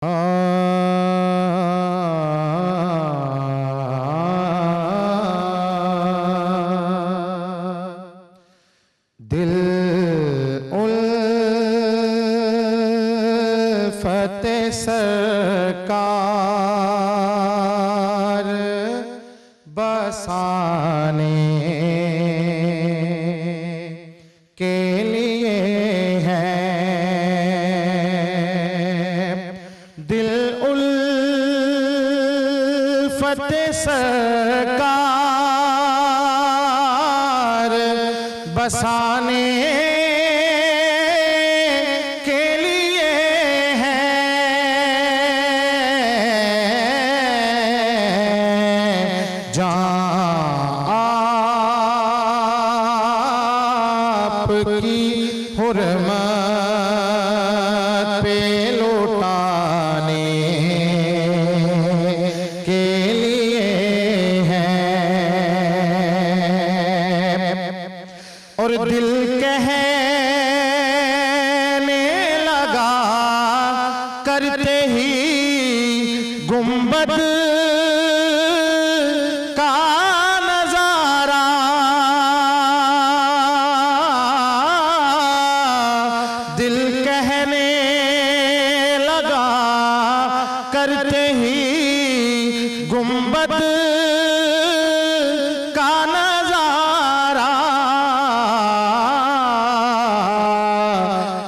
दिल उल्फत सरकार बसाने के लिए है। दिल उल्फत सरकार बसाने के लिए है। आपकी हुर्मत पे लौटाने के लिए है। और दिल कहने लगा करते ही गुंबद का नजारा, दिल कहने लगा करते ही गुंबद का नजारा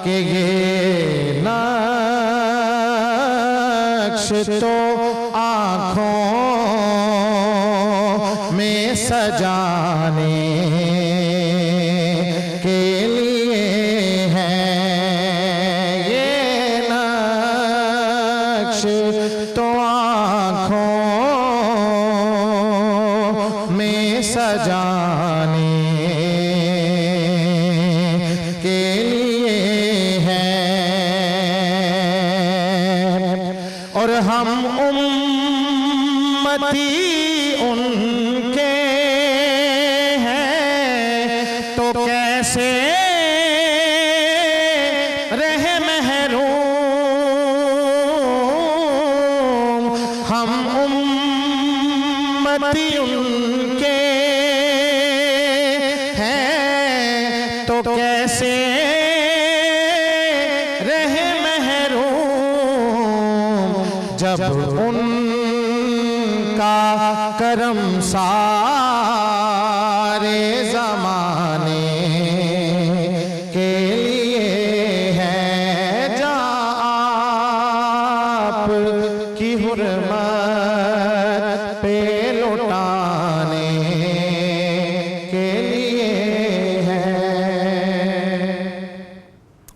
कि ये नक्श तो आँखों में सजाने के लिए है। ये नक्श तो आँखों में सजाने के लिए है। और हम उम्मती उनके हैं तो कैसे रहे महरूम। हम उम्मती उनके हैं तो कैसे रहे महरूम जब उनका करम सारे ज़माने के लिए है। जहाँ आपकी हुर्मत पे लौटाने के लिए है।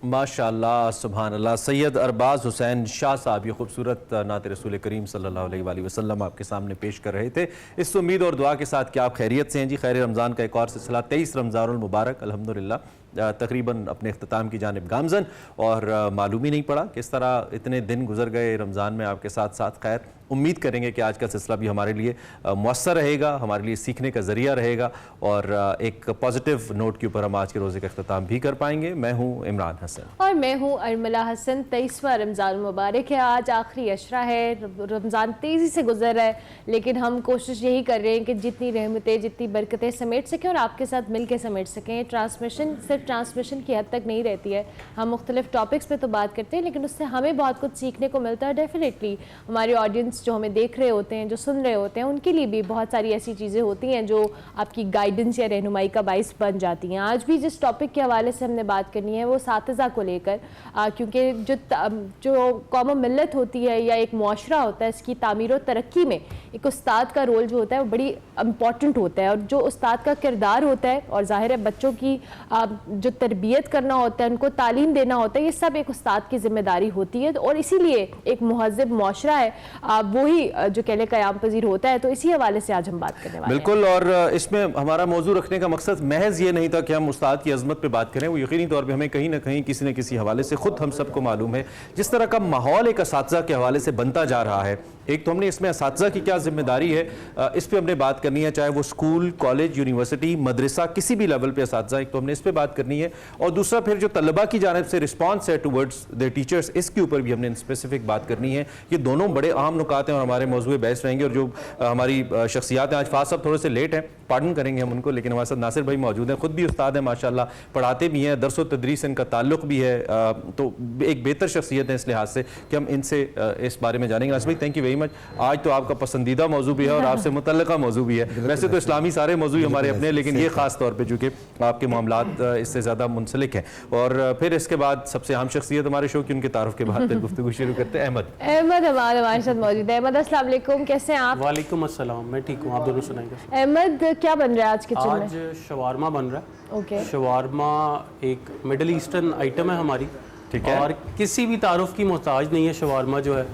माशाअल्लाह, सुभान अल्लाह। सैयद अरबाज हुसैन शाह साहब ये खूबसूरत नात रसूल करीम सल्लल्लाहु अलैहि वसल्लम आपके सामने पेश कर रहे थे। इस उम्मीद और दुआ के साथ कि आप खैरियत से हैं जी। खैर रमज़ान का एक और सिलसिला 23 रमज़ानुल मुबारक अल्हम्दुलिल्लाह तकरीबन अपने इख्तिताम की जानिब गामज़न, और मालूम ही नहीं पड़ा किस तरह इतने दिन गुजर गए रमज़ान में आपके साथ साथ। खैर उम्मीद करेंगे कि आज का सिलसिला भी हमारे लिए मुअस्सर रहेगा, हमारे लिए सीखने का ज़रिया रहेगा, और एक पॉजिटिव नोट के ऊपर हम आज के रोज़े का इख्तिताम भी कर पाएंगे। मैं हूँ इमरान हसन और मैं हूँ अरमला हसन। 23वां रमज़ान मुबारक है। आज आखिरी अशरा है। रमज़ान तेज़ी से गुजर रहा है, लेकिन हम कोशिश यही कर रहे हैं कि जितनी रहमतें जितनी बरकतें समेट सकें और आपके साथ मिल के समेट सकें। ट्रांसमिशन सिर्फ ट्रांसमिशन की हद तक नहीं रहती है। हम मुख्तलिफ टॉपिक्स पे तो बात करते हैं, लेकिन उससे हमें बहुत कुछ सीखने को मिलता है। डेफिनेटली हमारे ऑडियंस जो हमें देख रहे होते हैं, जो सुन रहे होते हैं, उनके लिए भी बहुत सारी ऐसी चीज़ें होती हैं जो आपकी गाइडेंस या रहनुमाई का बाइस बन जाती हैं। आज भी जिस टॉपिक के हवाले से हमने बात करनी है वो सातिज़ा को लेकर, क्योंकि जो कौम मिल्लत होती है या एक मुआशरा होता है, इसकी तामीर और तरक्की में एक उस्ताद का रोल जो होता है वो बड़ी इम्पॉर्टेंट होता है। और जो उस्ताद का किरदार होता है, और ज़ाहिर है बच्चों की जो तरबियत करना होता है, उनको तालीम देना होता है, ये सब एक उस्ताद की जिम्मेदारी होती है। और इसीलिए एक मुहज़्ज़ब मुआशरा है वही जो कहने क़याम पज़ीर होता है। तो इसी हवाले से आज हम बात करने वाले हैं। बिल्कुल, और इसमें हमारा मौजू रखने का मकसद महज ये नहीं था कि हम उस्ताद की अज़मत पे बात करें। वो यकीनी तौर पे हमें कहीं ना कहीं किसी न किसी हवाले से खुद हम सबको मालूम है जिस तरह का माहौल एक असातिज़ा के हवाले से बनता जा रहा है, एक तो हमने इसमें असातिज़ा की क्या जिम्मेदारी है, इस पे हमने बात करनी है, चाहे वो स्कूल, कॉलेज, यूनिवर्सिटी, मदरसा, किसी भी लेवल पे असातिज़ा, एक तो हमने इस पे बात करनी है। और दूसरा फिर जो तलबा की जानिब से रिस्पॉन्स है टूवर्ड्स द टीचर्स, इसके ऊपर भी हमने स्पेसिफिक बात करनी है। ये दोनों बड़े अहम नुकात हैं और हमारे मौजूद बहस रहेंगे। और जो हमारी शख्सियात हैं, आज फाज साहब थोड़े से लेट हैं, पार्डन करेंगे हम उनको, लेकिन हमारे साथ नासिर भाई मौजूद हैं, खुद भी उस्ताद हैं माशाल्लाह, पढ़ाते भी हैं, दरस व तदरीस से इनका ताल्लुक भी है, तो एक बेहतर शख्सियत है इस लिहाज से कि हम इनसे इस बारे में जानेंगे। नासिर भाई, थैंक यू वेरी मच। आज तो आपका पसंदीदा मौजू भी है और आपसे मुतल्लिका मौजू भी है। वैसे तो इस्लामी सारे मौजू हमारे अपने, लेकिन ये खास तौर पर चूँकि आपके मामलात इससे ज़्यादा मुंसलिक हैं। और फिर इसके बाद सबसे अहम शख्सियत हमारे शो की, उनके तारुफ के बाद फिर गुफ्तगू शुरू करते हैं। अहमद हमारे साथ मौजूद है। अहमद, अस्सलाम वालेकुम, कैसे हैं आप? वालेकुम अस्सलाम, मैं ठीक हूँ, आप दोनों सुनाइए। अहमद, क्या बन रहा है आज किचन में? आज शवारमा बन रहा है। ओके। शवारमा एक मिडल ईस्टर्न आइटम है हमारी, ठीक है, और किसी भी तारुफ की मोहताज नहीं है शवारमा जो है,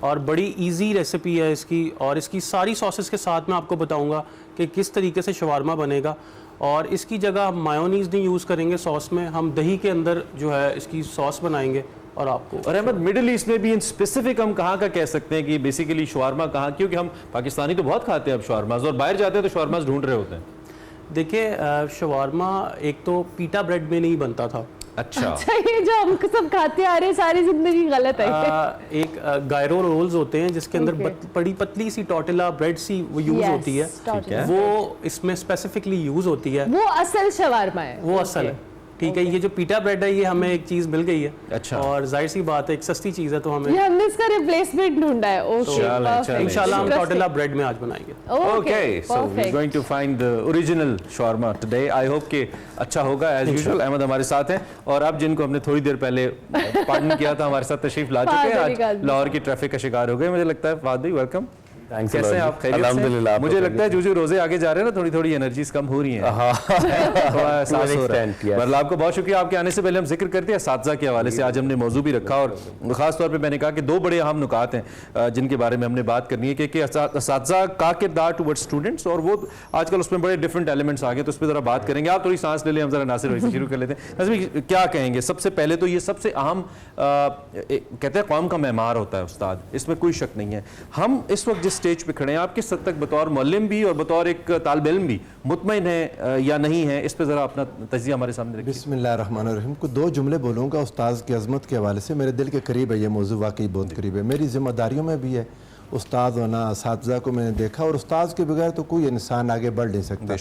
और बड़ी इजी रेसिपी है इसकी। और इसकी सारी सॉसेस के साथ मैं आपको बताऊंगा कि किस तरीके से शवारमा बनेगा। और इसकी जगह हम मायोनीज़ नहीं यूज़ करेंगे सॉस में, हम दही के अंदर जो है इसकी सॉस बनाएंगे। और आपको और अहमद, मिडिल ईस्ट में भी इन स्पेसिफिक हम कहाँ का कह सकते हैं कि बेसिकली शवारमा कहाँ, क्योंकि हम पाकिस्तानी तो बहुत खाते हैं अब शवारमाज, और बाहर जाते हैं तो शवारमाज ढूंढ रहे होते हैं। देखिए, शवारमा एक तो पीटा ब्रेड में नहीं बनता था। अच्छा, ये जो हम सब खाते आ रहे हैं सारी जिंदगी गलत है। एक गायरो रोल्स होते हैं जिसके अंदर बड़ी पतली सी टोटेला ब्रेड सी वो यूज होती है, ठीक है, वो इसमें स्पेसिफिकली यूज होती है। वो असल शवारमा है, वो असल है, ठीक है। ये जो पीटा ब्रेड है, ये हमें एक चीज मिल गई है। अच्छा, और जाहिर सी बात है, एक सस्ती चीज है, तो हमें ये हमने इसका रिप्लेसमेंट ढूंढा है। ओके, इंशाल्लाह हम टोटेला ब्रेड में आज बनाएंगे। Okay, so we are going to find the original shawarma today. I hope कि अच्छा होगा एज यूजुअल। अहमद हमारे साथ हैं, और अब जिनको हमने थोड़ी देर पहले पार्डन किया था, हमारे साथ तशरीफ ला चुके हैं। आज लाहौर की ट्रैफिक का शिकार हो गए, मुझे लगता है। फाद भाई, वेलकम। कैसे हैं आप? अल्हम्दुलिल्लाह। मुझे लगता है जो रोजे आगे जा रहे हैं ना, थोड़ी थोड़ी एनर्जीज कम हो रही हैं, थोड़ा एहसास हो रहा है। मतलब आपको बहुत शुक्रिया। आपके आने से पहले हम जिक्र करते हैं असातिज़ा के हवाले से, आज हमने मौजू भी रखा, और खास तौर पे मैंने कहा कि दो बड़े अहम नुकात हैं जिनके बारे में हमने बात करनी है कि असातिज़ा का किरदार टुवर्ड्स स्टूडेंट्स, और वो आजकल उसमें बड़े डिफरेंट एलिमेंट्स आ गए, तो उस पर ज़रा बात करेंगे। आप थोड़ी सांस ले लें, हम ज़रा नासिर भाई से शुरू कर लेते हैं। नासिर भाई, क्या कहेंगे? सबसे पहले तो ये सबसे अहम कहते हैं कौम का मेहमान होता है उस्ताद, इसमें कोई शक नहीं है। हम इस वक्त जिस स्टेज पे खड़े हैं, आप किस हद तक बतौर मुअल्लिम भी और बतौर एक तालिब इल्म भी मुतमईन है या नहीं है, इस पे ज़रा अपना तजिया हमारे सामने रखिए। बिस्मिल्लाहिर्रहमानिर्रहीम। को दो जुमले बोलूँगा उस्ताद की अज़मत के हवाले से। मेरे दिल के करीब है ये मौजू, वाकई बहुत करीब है, मेरी जिम्मेदारियों में भी है। उस्ताद होना, असातिज़ा को मैंने देखा, और उस्ताद के बगैर तो कोई इंसान आगे बढ़ नहीं सकता।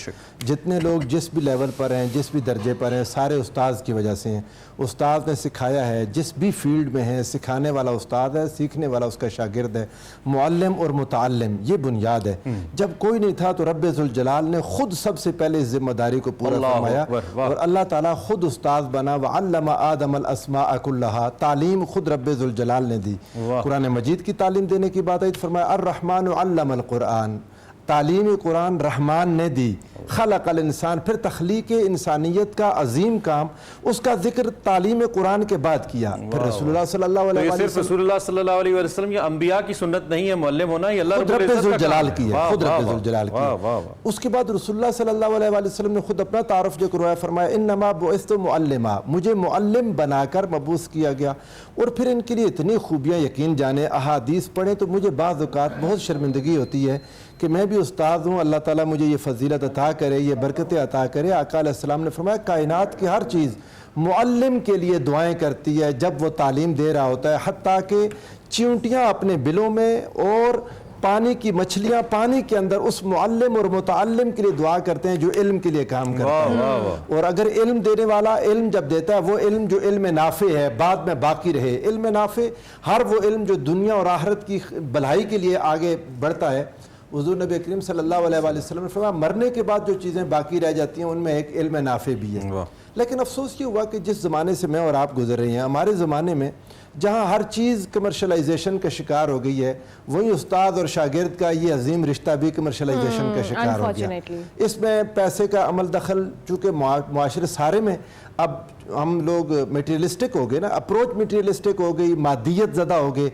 जितने लोग जिस भी लेवल पर हैं, जिस भी दर्जे पर हैं, सारे उस्ताद की वजह से हैं। उस्ताद ने सिखाया है, जिस भी फील्ड में है, सिखाने वाला उस्ताद है, सीखने वाला उसका शागिर्द है। मुअल्लिम और मुतअल्लिम, ये बुनियाद है। जब कोई नहीं था तो रब्बे ज़ुल जलाल ने खुद सबसे पहले इस जिम्मेदारी को पूरा फरमाया, और अल्लाह ताला खुद उस्ताद बना। व अल्लमा आदम अल अस्माअ कुल्लहा, तालीम खुद रब्बे ज़ुल जलाल ने दी। कुरान मजीद की तालीम देने की बात आई, फरमाया अर्रहमान अल्लमल कुरान, तालीम कुरान रहमान ने दी। खलक़ल इंसान, फिर तख्लीक इंसानियत का अजीम काम, उसका जिक्र तालीम कुरान के बाद किया। फिर रसूलुल्लाह सल्लल्लाहु अलैहि वसल्लम, सिर्फ रसूलुल्लाह सल्लल्लाहु अलैहि वसल्लम या अंबिया की सुन्नत नहीं है मुअल्लिम होना, ये अल्लाह खुद रब्बे ज़ुल जलाल की है, खुद रब्बे ज़ुल जलाल की है। उसके बाद रसूलुल्लाह सल्लल्लाहु अलैहि वसल्लम ने खुद अपना तारुफ जो करवाया, फरमाया इन्नमा बुइस्तु मुअल्लिमा, मुझे मुअल्लिम बनाकर मबूस किया गया। और फिर इनके लिए इतनी खूबियाँ, यकीन जाने अहादीस पढ़े तो मुझे बाज़ औक़ात बहुत शर्मिंदगी होती है कि मैं भी उस्ताद हूँ, अल्लाह ताला मुझे ये फजीलत अता करे, ये बरकतें अता करे। आका अलैहिस्सलाम ने फरमाया कायनात की हर चीज़ मुअल्लिम के लिए दुआएं करती है जब वो तालीम दे रहा होता है, हत्ता कि चींटियाँ अपने बिलों में और पानी की मछलियाँ पानी के अंदर उस मुअल्लिम और मुतअल्लिम के लिए दुआ करते हैं जो इल्म के लिए काम करता है। और अगर इल्म देने वाला इल्म जब देता है, वो इल्म जो इल्म नाफे है, बाद में बाकी रहे। इल्म नाफे हर वो इल्म जो दुनिया और आखिरत की भलाई के लिए आगे बढ़ता है। हुज़ूर नबी करीम सल्लल्लाहु अलैहि वसल्लम ने फरमाया मरने के बाद जो चीज़ें बाकी रह जाती हैं उनमें एक इल्म नाफे भी है। लेकिन अफसोस ये हुआ कि जिस ज़माने से मैं और आप गुजर रहे हैं, हमारे ज़माने में जहाँ हर चीज़ कमर्शलाइजेशन का शिकार हो गई है, वहीं उस्ताद और शागिर्द का ये अजीम रिश्ता भी कमर्शलाइजेशन का शिकार हो गया। इसमें पैसे का अमल दखल, चूँकि मुआशरे सारे में अब हम लोग मटीरियलिस्टिक हो गए ना, अप्रोच मटीरियलिस्टिक हो गई, मादियत ज़्यादा हो गए।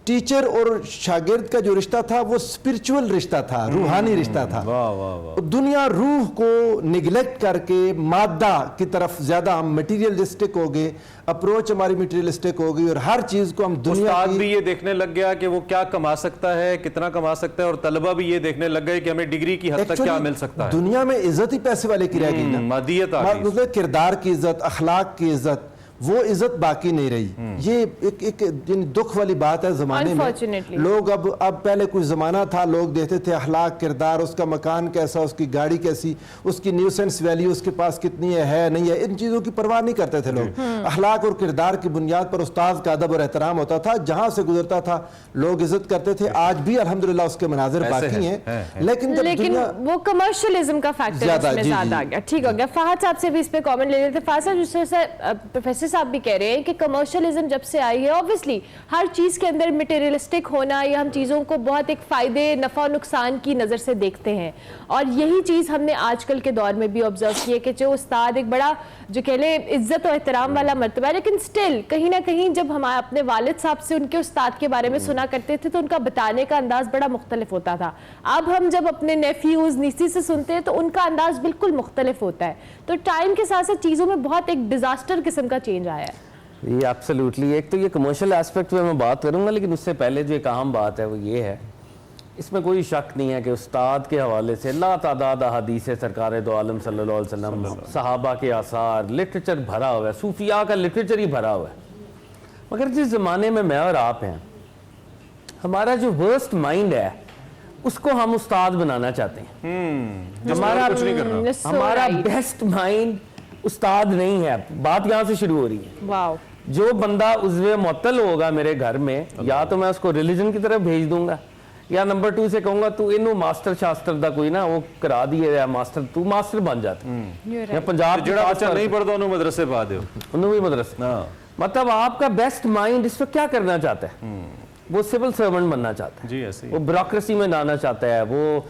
टीचर और शागिर्द का जो रिश्ता था वो स्पिरिचुअल रिश्ता था, रूहानी रिश्ता था। वाह वाह वाह। दुनिया रूह को निगलेक्ट करके मादा की तरफ ज्यादा हम मटीरियलिस्टिक हो गए, अप्रोच हमारी मटीरियलिस्टिक हो गई और हर चीज को हम दुनिया उस्ताद की भी ये देखने लग गया कि वो क्या कमा सकता है, कितना कमा सकता है, और तलबा भी ये देखने लग गए कि हमें डिग्री की हद तक क्या मिल सकता है। दुनिया में इज्जत ही पैसे वाले की रह गई ना, मादियत आ गई। मतलब किरदार की इज्जत, अखलाक की इज्जत, वो इज्जत बाकी नहीं रही। ये एक दुख वाली बात है ज़माने में। लोग अब पहले कुछ ज़माना था, लोग देखते थे अखलाक, किरदार, उसका मकान कैसा, उसकी गाड़ी कैसी, उसकी न्यूसेंस वैल्यू उसके पास कितनी है नहीं है, इन चीज़ों की परवाह नहीं करते थे लोग। अखलाक और किरदार की बुनियाद पर उस्ताद का अदब और एहतराम होता था, जहाँ से गुजरता था लोग इज्जत करते थे। आज भी अल्हम्दुलिल्लाह उसके मनाजिर बाकी हैं, लेकिन वो कमर्शियलिज्म का फैक्टर इसमें ज्यादा आ गया। ठीक हो गया। फहद साहब से भी इस पे कमेंट ले लेते। फहद साहब, जिससे प्रोफेसर साहब भी कह रहे हैं कि कमर्शियलिज्म जब से आई है, ऑब्वियसली हर चीज के अंदर मटेरियलिस्टिक होना, या हम चीजों को बहुत एक फायदे नफा नुकसान की नजर से देखते हैं, और यही चीज हमने आजकल के दौर में भी ऑब्जर्व की है कि जो उस्ताद एक बड़ा जो कह ले इज्जत और एहतराम वाला मर्तबा है, लेकिन स्टिल कहीं ना कहीं जब हम अपने वालिद साहब से उनके उस्ताद के बारे में सुना करते थे तो उनका बताने का अंदाज बड़ा मुख्तलिफ होता था। अब हम जब अपने नेफ्यूज नीसी से सुनते हैं तो उनका अंदाज बिल्कुल मुख्तलिफ होता है। तो टाइम के साथ साथ चीज़ों में बहुत एक डिजास्टर किस्म का चेंज आया है। ये एब्सोल्युटली, एक तो ये कमर्शियल एस्पेक्ट पे मैं बात करूंगा, लेकिन उससे पहले जो एक अहम बात है वो ये है, इसमें कोई शक नहीं है कि उस्ताद के हवाले से ला तादाद हदीस सरकार दो आलम सल्लल्लाहु अलैहि वसल्लम, सहाबा के आसार, लिटरेचर भरा हुआ है, सूफिया का लिटरेचर ही भरा हुआ है। मगर जिस ज़माने में मैं और आप हैं, हमारा जो वर्स्ट माइंड है उसको हम उस्ताद बनाना चाहते हैं। हमारा बेस्ट माइंड उस्ताद नहीं है। बात यहाँ से शुरू हो रही है। वाओ। जो बंदा उज़्वे मुअत्तल होगा मेरे घर में, या तो मैं उसको रिलीजन की तरफ भेज दूंगा, या नंबर 2 से कहूंगा तू इनू मास्टर शास्त्र दा कोई ना वो करा दिए मास्टर, तू मास्टर बन जाता। या पंजाब जेड़ा बच्चा नहीं पढ़ता उन्हें मदरसे पा दो, उन्हें भी मदरसे। मतलब आपका बेस्ट माइंड इस पर क्या करना चाहता है? वो सिविल सर्वेंट बनना चाहता है जी, ऐसे वो ब्यूरोक्रेसी में जाना चाहता है, वो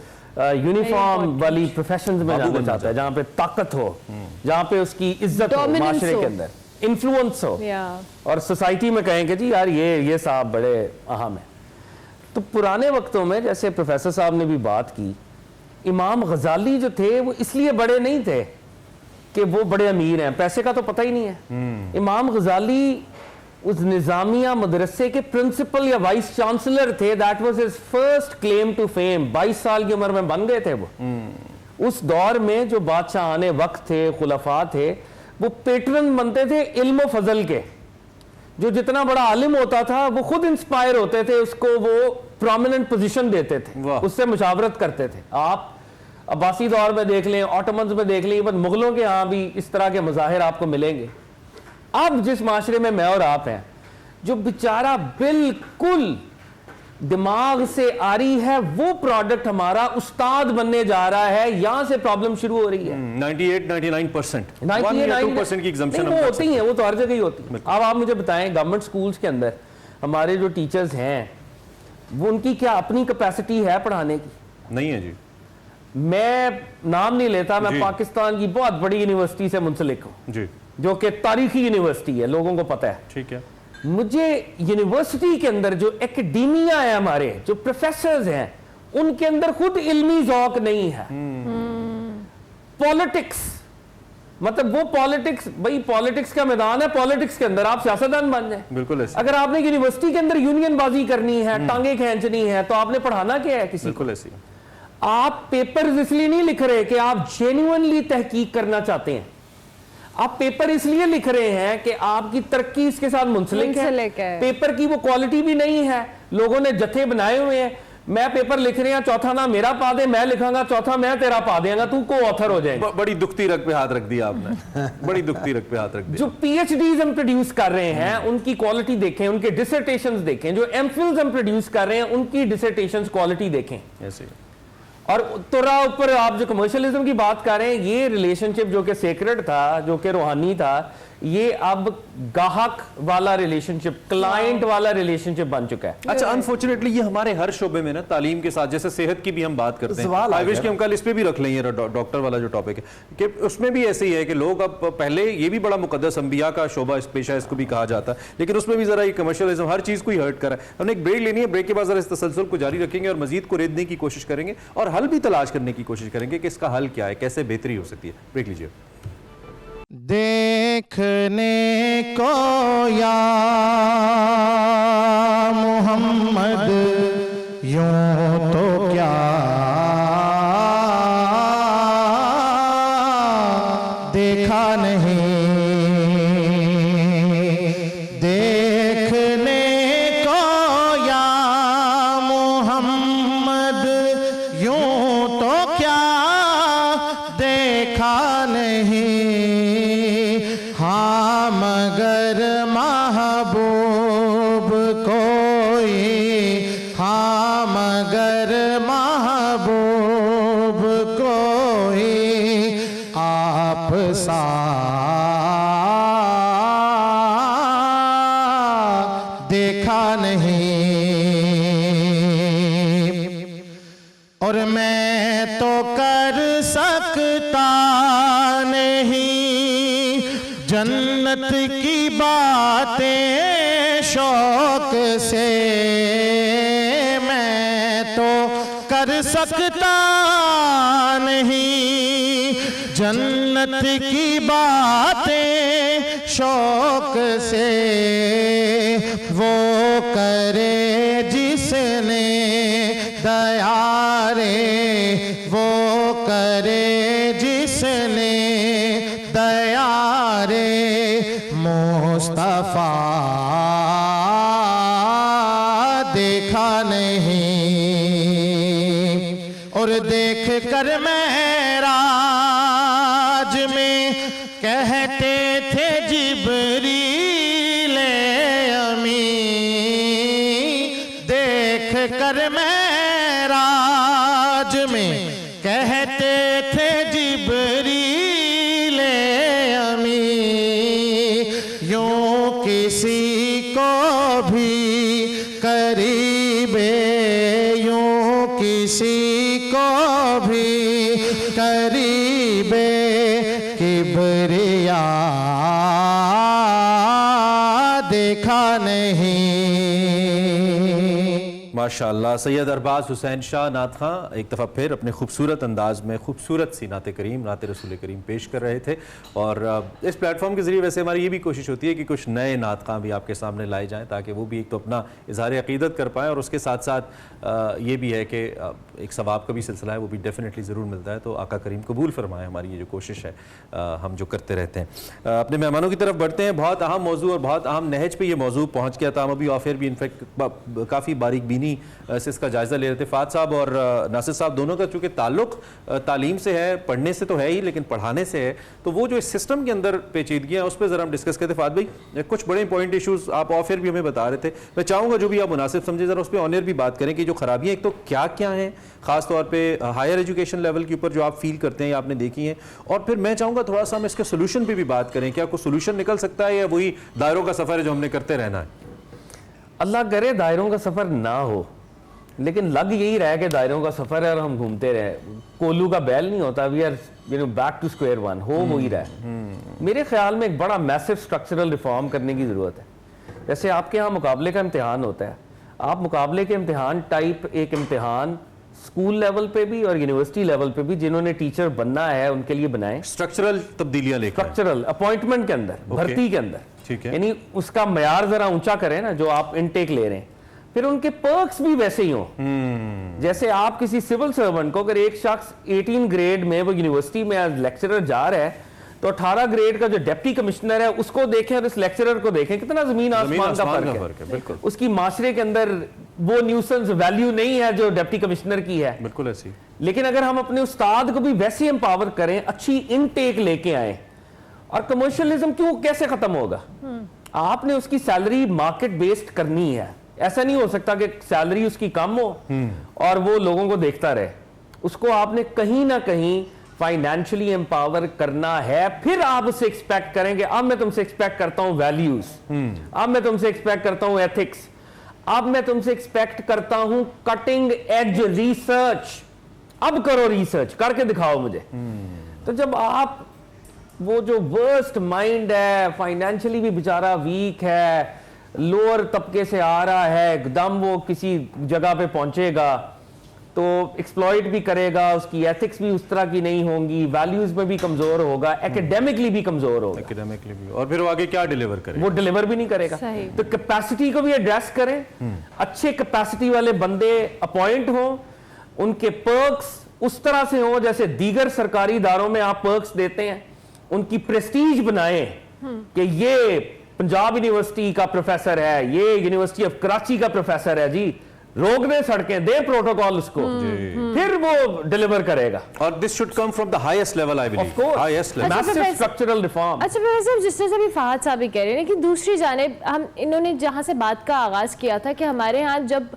यूनिफॉर्म वाली प्रोफेशंस में जाना चाहता है, जहाँ पे ताकत हो, जहाँ पे उसकी इज्जत हो, माशरे के अंदर इन्फ्लुएंस हो, और सोसाइटी में कहें कि जी यार ये साहब बड़े अहम है। तो पुराने वक्तों में, जैसे प्रोफेसर साहब ने भी बात की, इमाम गजाली जो थे वो इसलिए बड़े नहीं थे कि वो बड़े अमीर हैं, पैसे का तो पता ही नहीं है। इमाम गजाली उस निजामिया मदरसे के प्रिंसिपल या वाइस चांसलर थे। That was his first claim to fame. 22 साल की उम्र में बन गए थे वो। उस दौर में जो बादशाह आने वक्त थे, खुलफा थे, वो पेट्रन बनते थे इल्म फजल के। जो जितना बड़ा आलिम होता था वो खुद इंस्पायर होते थे, उसको वो प्रोमिनेंट पोजीशन देते थे, उससे मुशावरत करते थे। आप अब्बासी दौर में देख लें, ऑटोमन्स में देख लें, इवन मुगलों के यहाँ भी इस तरह के मज़ाहिर आपको मिलेंगे। अब जिस माशरे में मैं और आप हैं, जो बेचारा बिल्कुल दिमाग से आ रही है, वो प्रोडक्ट हमारा उस्ताद बनने जा रहा है। यहां से प्रॉब्लम शुरू हो रही है। 98-99% की एग्जम्पशन वो होती है, वो तो हर जगह ही होती है। अब आप मुझे बताएं, गवर्नमेंट स्कूल्स के अंदर हमारे जो टीचर्स हैं, वो उनकी क्या अपनी कैपेसिटी है पढ़ाने की? नहीं है जी। मैं नाम नहीं लेता, मैं पाकिस्तान की बहुत बड़ी यूनिवर्सिटी से मुंसलिक हूँ जी, जो कि तारीखी यूनिवर्सिटी है, लोगों को पता है। ठीक है। मुझे यूनिवर्सिटी के अंदर जो एकेडेमिया है, हमारे जो प्रोफेसर्स हैं, उनके अंदर खुद इल्मी ज़ौक़ नहीं है। पॉलिटिक्स, मतलब वो पॉलिटिक्स, भाई पॉलिटिक्स का मैदान है, पॉलिटिक्स के अंदर आप सियासतदान बन जाए। बिल्कुल ऐसे। अगर आपने यूनिवर्सिटी के अंदर यूनियन बाजी करनी है, टांगे खींचनी है, तो आपने पढ़ाना क्या है किसी? बिल्कुल ऐसे। आप पेपर्स इसलिए नहीं लिख रहे कि आप जेन्युइनली तहकीक करना चाहते हैं। आप पेपर इसलिए लिख रहे हैं कि आपकी तरक्की इसके साथ मुंसलिक है। पेपर की वो क्वालिटी भी नहीं है, लोगों ने जत्थे बनाए हुए हैं। मैं पेपर लिख रहे हैं, चौथा ना मेरा पा दे, मैं लिखांगा, चौथा मैं तेरा पा देगा, तू को ऑथर हो जाएगा। बड़ी दुखती रग पे हाथ रख दिया आपने। बड़ी दुखती रग पे हाथ रख दिया। जो पीएचडीज हम प्रोड्यूस कर रहे हैं, उनकी क्वालिटी देखें, उनके डिसर्टेशंस देखें। जो एमफिल्स हम प्रोड्यूस कर रहे हैं, उनकी डिसर्टेशंस क्वालिटी देखें। ऐसे। और तोरा ऊपर आप जो कमर्शियलिज्म की बात कर रहे हैं, ये रिलेशनशिप जो कि सेक्रेड था, जो कि रूहानी था, ये अब गाहक वाला रिलेशनशिप, क्लाइंट वाला रिलेशनशिप बन चुका है। अच्छा, अनफॉर्चुनेटली ये हमारे हर शोबे में ना, तालीम के साथ, जैसे सेहत की भी हम बात करते हैं, आई विश कि हम कल इस पे भी रख लेंगे, डॉक्टर वाला जो टॉपिक है, कि उसमें भी ऐसे ही है कि लोग अब, पहले ये भी बड़ा मुकद्दस अंबिया का शोबा, इस पेशा इसको भी कहा जाता है, लेकिन उसमें भी जरा ये कमर्शियलिज्म हर चीज को ही हर्ट करा है। हमने एक ब्रेक लेनी है, ब्रेक के बाद जरा इस तसलसल को जारी रखेंगे और मजीद को रेदने की कोशिश करेंगे और हल भी तलाश करने की कोशिश करेंगे कि इसका हल क्या है, कैसे बेहतरी हो सकती है। ब्रेक लीजिए। देखने को या मोहम्मद यूं तो क्या देखा नहीं, देखने को या मोहम्मद यूं तो क्या देखा नहीं, हाँ मगर महबूब कोई, हाँ मगर महबूब कोई आप सा देखा नहीं। और मैं तो कर सकता नहीं जन्नत की बातें शौक से, मैं तो कर सकता नहीं जन्नत की बातें शौक से, वो करे जिसने दया रे, वो करे जिसने दया रे, मुस्तफा देखा नहीं। और देख कर महराज में कहते थे जिब्रील अमी, देख कर महराज में कहते थे जिब्रील अमी, यूं किसी को भी करीबे, यूं किसी को भी करीबे किबरिया देखा नहीं। माशाअल्लाह, सैयद अरबाज हुसैन शाह नात खां एक दफ़ा फिर अपने खूबसूरत अंदाज में खूबसूरत सी नात करीम, नात रसूल करीम पेश कर रहे थे। और इस प्लेटफॉर्म के ज़रिए वैसे हमारी ये भी कोशिश होती है कि कुछ नए नात खां भी आपके सामने लाए जाएँ, ताकि वो भी एक तो अपना इजहार अक़ीदत कर पाएँ और उसके साथ साथ ये भी है कि एक सवाब का भी सिलसिला है, वो भी डेफिनेटली ज़रूर मिलता है। तो आका करीम कबूल फरमाए हमारी ये जो कोशिश है, हम जो करते रहते हैं। अपने मेहमानों की तरफ बढ़ते हैं। बहुत अहम मौजू और बहुत अहम नहज पर यह मौजू पहुँच गया था। हम अभी ऑफेयर भी इनफेक्ट काफ़ी बारीक बीनी से इसका जायज़ा ले रहे थे। फात साहब और नासिर साहब दोनों का चूँकि ताल्लुक तालीम से है, पढ़ने से तो है ही, लेकिन पढ़ाने से है, तो वो जो इस सिस्टम के अंदर पेचीदगियाँ उस पर ज़रा हम डिस्कस करते। फात भाई, कुछ बड़े इंपॉर्टेंट इशूज़ आप ऑफेयर भी हमें बता रहे थे, मैं चाहूँगा जो भी आप मुनासिब समझे ज़रा उस पर ऑनर भी बात करें कि जो खराबियाँ एक तो क्या क्या हैं, ख़ास तौर पर हायर एजुकेशन लेवल के ऊपर जो आप फील करते हैं या आपने देखी हैं, और फिर मैं चाहूँगा थोड़ा सा हम इसके सोल्यूशन पर भी बात करें। क्या कोई सोल्यूशन निकल सकता है या वही दायरों का सफ़र है जो हमने करते रहना है? अल्लाह करे दायरों का सफ़र ना हो, लेकिन लग यही रहा है कि दायरों का सफ़र है और हम घूमते रहे। कोलू का बैल नहीं होता, we are back to square one, हो ही रहा है। मेरे ख्याल में एक बड़ा मैसिव स्ट्रक्चरल रिफॉर्म करने की ज़रूरत है। जैसे आपके यहाँ मुकाबले का इम्तिहान होता है, आप मुकाबले के इम्तिहान टाइप एक इम्तिहान स्कूल लेवल पे भी और यूनिवर्सिटी लेवल पे भी जिन्होंने टीचर बनना है उनके लिए बनाएं। स्ट्रक्चरल तब्दीलियां लेकर, स्ट्रक्चरल अपॉइंटमेंट के अंदर, भर्ती के अंदर, ठीक है, यानी उसका मयार जरा ऊंचा करें ना जो आप इनटेक ले रहे हैं। फिर उनके पर्क्स भी वैसे ही हों। जैसे आप किसी सिविल सर्वेंट को, अगर एक शख्स 18 ग्रेड में वो यूनिवर्सिटी में एज लेक्चरर जा रहा है, तो 18 ग्रेड का जो डिप्टी कमिश्नर है उसको देखें और इस लेक्चरर को देखें, कितना जमीन आसमान का फर्क है। बिल्कुल। उसकी माशरे के अंदर वो न्यूसेंस वैल्यू नहीं है जो डिप्टी कमिश्नर की है। बिल्कुल ऐसी। लेकिन अगर हम अपने उस्ताद को भी वैसे एम्पावर करें, अच्छी इनटेक लेके आए, और कमर्शियलिज्म क्यों कैसे खत्म होगा? आपने उसकी सैलरी मार्केट बेस्ड करनी है। ऐसा नहीं हो सकता कि सैलरी उसकी कम हो और वो लोगों को देखता रहे। उसको आपने कहीं ना कहीं फाइनेंशियली एम्पावर करना है, फिर आप उससे एक्सपेक्ट करेंगे अब मैं तुमसे एक्सपेक्ट करता हूं वैल्यूज, अब मैं तुमसे एक्सपेक्ट करता हूं एथिक्स, अब मैं तुमसे एक्सपेक्ट करता हूं कटिंग एज रिसर्च, अब करो रिसर्च करके दिखाओ मुझे। तो जब आप वो जो वर्स्ट माइंड है, फाइनेंशियली भी बेचारा वीक है, लोअर तबके से आ रहा है, एकदम वो किसी जगह पे पहुंचेगा तो एक्सप्लॉइट भी करेगा, उसकी एथिक्स भी उस तरह की नहीं होंगी, वैल्यूज में भी कमजोर होगा, एकेडमिकली भी कमजोर होगा, एकेडमिकली भी, और फिर वो आगे क्या डिलीवर करे, वो डिलीवर भी नहीं करेगा। तो कैपेसिटी को भी एड्रेस करें, अच्छे कैपेसिटी वाले बंदे अपॉइंट हो, उनके पर्क्स उस तरह से हो जैसे दीगर सरकारी इदारों में आप पर्क्स देते हैं, उनकी प्रेस्टीज बनाएं कि ये पंजाब यूनिवर्सिटी का प्रोफेसर है, ये यूनिवर्सिटी ऑफ कराची का प्रोफेसर है जी, रोक दे सड़कें, दे प्रोटोकॉल उसको, फिर वो डिलीवर करेगा। और this should come from the highest level, I believe, highest level, massive structural reform. अच्छा प्रोफेसर, जिस तरह से अभी फहद साहब भी कह रहे हैं कि दूसरी जानिब हम, इन्होंने जहां से बात का आगाज किया था कि हमारे यहाँ जब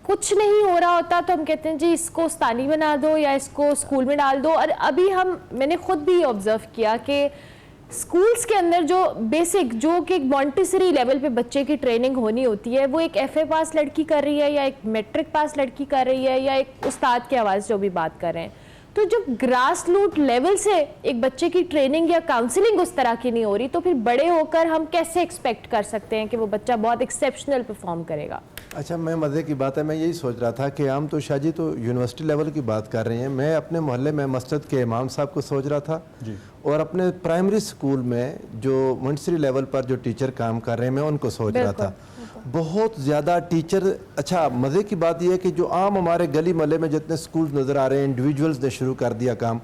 कुछ नहीं हो रहा होता तो हम कहते हैं जी इसको उस्तानी बना दो या इसको स्कूल में डाल दो, और अभी मैंने खुद भी ऑब्जर्व किया कि स्कूल्स के अंदर जो बेसिक, जो कि एक मॉन्टेसरी लेवल पे बच्चे की ट्रेनिंग होनी होती है, वो एक FA पास लड़की कर रही है या एक मैट्रिक पास लड़की कर रही है या एक उस्ताद की आवाज़ जो भी बात कर रहे हैं। तो जब ग्रास रूट लेवल से एक बच्चे की ट्रेनिंग या काउंसलिंग उस तरह की नहीं हो रही, तो फिर बड़े होकर हम कैसे एक्सपेक्ट कर सकते हैं कि वो बच्चा बहुत एक्सेप्शनल परफॉर्म करेगा? अच्छा, मैं मज़े की बात है, मैं यही सोच रहा था कि आम तो शाह जी तो यूनिवर्सिटी लेवल की बात कर रही हैं, मैं अपने मोहल्ले में मस्जिद के इमाम साहब को सोच रहा था जी, और अपने प्राइमरी स्कूल में जो मॉन्टेसरी लेवल पर जो टीचर काम कर रहे हैं मैं उनको सोच रहा था। बहुत ज़्यादा टीचर, अच्छा मज़े की बात यह है कि जो आम हमारे गली मोहल्ले में जितने स्कूल नज़र आ रहे हैं, इंडिविजुअल्स ने शुरू कर दिया काम,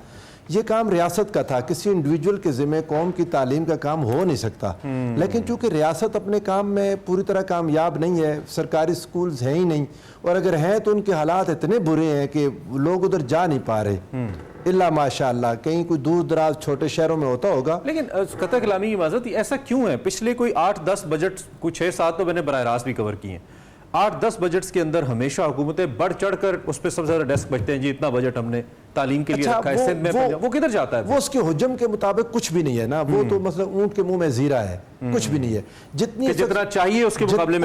ये काम रियासत का था, किसी इंडिविजुअल के ज़िम्मे कौम की तालीम का काम हो नहीं सकता। लेकिन चूंकि रियासत अपने काम में पूरी तरह कामयाब नहीं है, सरकारी स्कूल्स हैं ही नहीं, और अगर हैं तो उनके हालात इतने बुरे हैं कि लोग उधर जा नहीं पा रहे, इल्ला माशाअल्लाह कहीं कोई दूर दराज छोटे शहरों में होता होगा। लेकिन कतई कलामी की माज़रत, ऐसा क्यों है? पिछले कोई 8-10 बजट, कोई 6-7 तो मैंने बराह रास्त भी कवर किए हैं, 8-10 बजट्स के अंदर हमेशा हुकूमतें बढ़ चढ़ कर उस पर सबसे ज्यादा डेस्क बचते हैं जी, इतना बजट हमने तालीम के लिए रखा है सिंध में, वो किधर जाता है? वो उसके हुजम के मुताबिक कुछ भी नहीं है ना, वो तो मतलब ऊंट के मुंह में जीरा है, कुछ भी नहीं है, जितना चाहिए उसके मुकाबले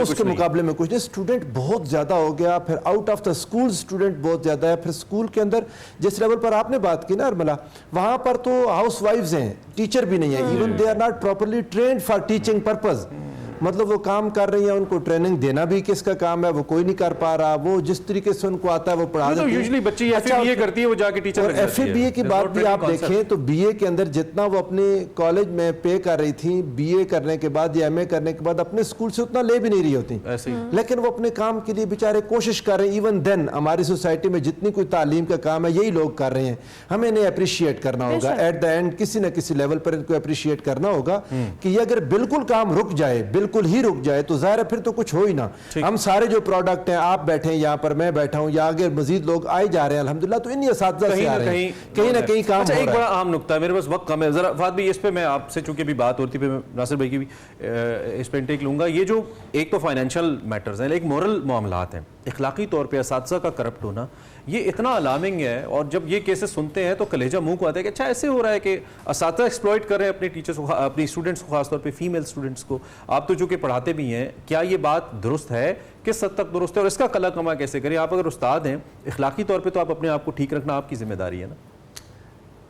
में कुछ नहीं। स्टूडेंट बहुत ज्यादा हो गया, फिर out of the school student बहुत ज्यादा है, फिर स्कूल के अंदर जिस लेवल पर आपने बात की ना अरमला, वहां पर तो हाउस वाइफ्स हैं, टीचर भी नहीं है, even they are not properly trained for teaching purpose, मतलब वो काम कर रही है, उनको ट्रेनिंग देना भी किसका काम है वो कोई नहीं कर पा रहा, वो जिस तरीके से उनको आता है वो पढ़ा देते हैं। यूजुअली बच्चे FA करती है, वो जाके टीचर और FA की बात भी आप देखें तो BA के अंदर जितना वो अपने कॉलेज में पे कर रही थी, BA करने के बाद या MA करने के बाद अपने स्कूल से उतना ले भी नहीं रही होती, लेकिन वो अपने काम के लिए बेचारे कोशिश कर रहे हैं। इवन देन हमारी सोसाइटी में जितनी कोई तालीम का काम है यही लोग कर रहे हैं, हमें इन्हें अप्रिशिएट करना होगा, एट द एंड किसी न किसी लेवल पर इनको अप्रिशिएट करना होगा कि ये अगर बिल्कुल काम रुक जाए, बिल्कुल ही रुक जाए तो जाहिर है फिर तो कुछ हो ही ना। हम सारे जो प्रोडक्ट हैं, आप बैठे हैं यहाँ पर, मैं बैठा हूँ, या आगे मजीद लोग आए जा रहे हैं अल्हम्दुलिल्लाह, तो इन्हीं असातिज़ा से आ रहे हैं, कहीं ना कहीं काम हो रहा है। एक बड़ा अहम नुक्ता है, मेरे पास वक्त कम है, जरा फाद भाई इस पे मैं आपसे चूंकि भी बात होती है, नासिर भाई की भी इस पे इंटेक लूंगा। ये जो एक तो फाइनेंशियल मैटर्स हैं, एक मोरल मामलात हैं, इखलाकी तौर पर असातिज़ा का करप्ट होना, ये इतना अलार्मिंग है, और जब ये केसेस सुनते हैं तो कलेजा मुंह को आता है कि अच्छा ऐसे हो रहा है कि असातिज़ा एक्सप्लॉइट कर रहे हैं अपने टीचर्स को, अपनी स्टूडेंट्स को, खासतौर पे फीमेल स्टूडेंट्स को। आप तो चूंकि पढ़ाते भी हैं, क्या ये बात दुरुस्त है, किस हद तक दुरुस्त है, और इसका कला कमा कैसे करें? आप अगर उस्ताद हैं, इखलाकी तौर पर तो आप अपने आप को ठीक रखना आपकी जिम्मेदारी है ना।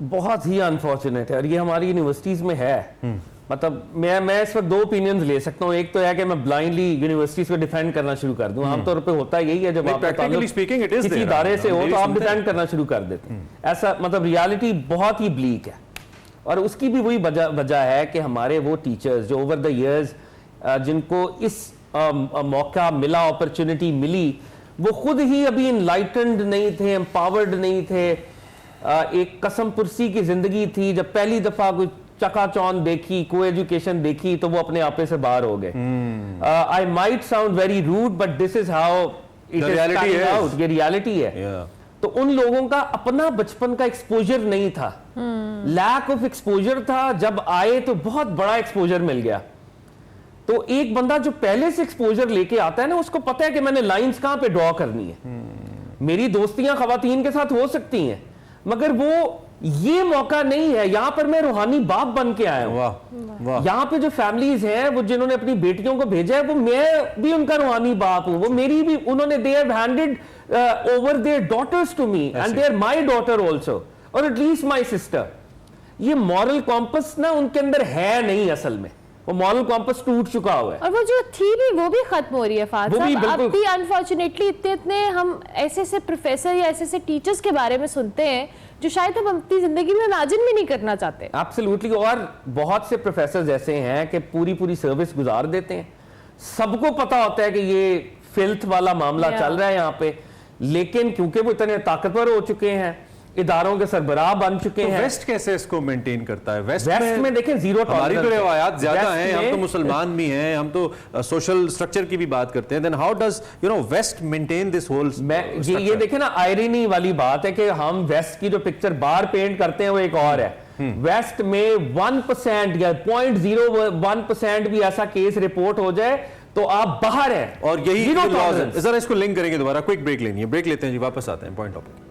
बहुत ही अनफॉर्चुनेट है, और ये हमारी यूनिवर्सिटीज़ में है। मतलब मैं इस वक्त दो ओपिनियंस ले सकता हूँ, एक तो है कि मैं ब्लाइंडली यूनिवर्सिटीज को डिफेंड करना शुरू कर दूं, आमतौर पे होता यही है, जब आप किसी इदारे से हो तो आप डिफेंड करना शुरू कर देते हैं, ऐसा मतलब रियलिटी बहुत ही ब्लीक है। और उसकी भी वही वजह है कि हमारे वो टीचर्स जो ओवर द इयर्स जिनको इस मौका मिला, अपॉर्चुनिटी मिली, वो खुद ही अभी इनलाइटेंड नहीं थे, एम्पावर्ड नहीं थे, एक कसम पुरसी की जिंदगी थी। जब पहली दफा कोई चकाचौंध देखी, को एजुकेशन देखी, तो वो अपने आपे से बाहर हो गए। I might sound very rude but this is how it is turning out, ये रियलिटी है। तो उन लोगों का अपना बचपन का एक्सपोजर नहीं था, लैक ऑफ एक्सपोजर था, जब आए तो बहुत बड़ा एक्सपोजर मिल गया। तो एक बंदा जो पहले से एक्सपोजर लेके आता है ना, उसको पता है कि मैंने लाइंस कहां पे ड्रॉ करनी है। मेरी दोस्तियां खवातीन के साथ हो सकती हैं, मगर वो ये मौका नहीं है। यहां पर मैं रूहानी बाप बन के आया हूं। वाह वाह। यहाँ पे जो फैमिलीज हैं वो जिन्होंने अपनी बेटियों को भेजा है, वो मैं भी उनका रूहानी बाप हूं, वो मेरी भी, उन्होंने they have handed over their daughters to me and they are my daughter also, और एटलीस्ट माय सिस्टर। ये मॉरल कॉम्पस ना उनके अंदर है नहीं, असल में वो मॉरल कॉम्पस टूट चुका हुआ है, और वो जो थी भी वो भी खत्म हो रही है फाद वो भी साहब। अब बिल्कुल। भी अनफॉर्चुनेटली इतने हम ऐसे प्रोफेसर या ऐसे टीचर्स के बारे में सुनते हैं जो शायद हम अपनी जिंदगी में इमेजिन भी नहीं करना चाहते। एब्सोल्युटली। और बहुत से प्रोफेसर ऐसे हैं कि पूरी सर्विस गुजार देते हैं, सबको पता होता है कि ये फिल्थ वाला मामला चल रहा है यहाँ पे, लेकिन क्योंकि वो इतने ताकतवर हो चुके हैं, इदारों के सरबराह बन चुके हैं। वेस्ट कैसे इसको मेंटेन करता है? वेस्ट में देखें जीरो हमारी तो रवायात ज्यादा वेस्ट हैं, हम में- तो मुसलमान भी हैं, हम तो सोशल स्ट्रक्चर की भी बात करते हैं। Then how does West maintain this whole? ये देखें ना, आयरनी वाली बात है कि हम वेस्ट की जो पिक्चर बार पेंट करते हैं वो एक और है। वेस्ट में 1% या 0.01% भी ऐसा केस रिपोर्ट हो जाए तो आप बाहर हैं, और यही Zero लॉज है। tolerance। जरा इसको लिंक करेंगे दोबारा, क्विक ब्रेक लेनी है, ब्रेक लेते हैं जी, वापस आते हैं पॉइंट टॉपिक।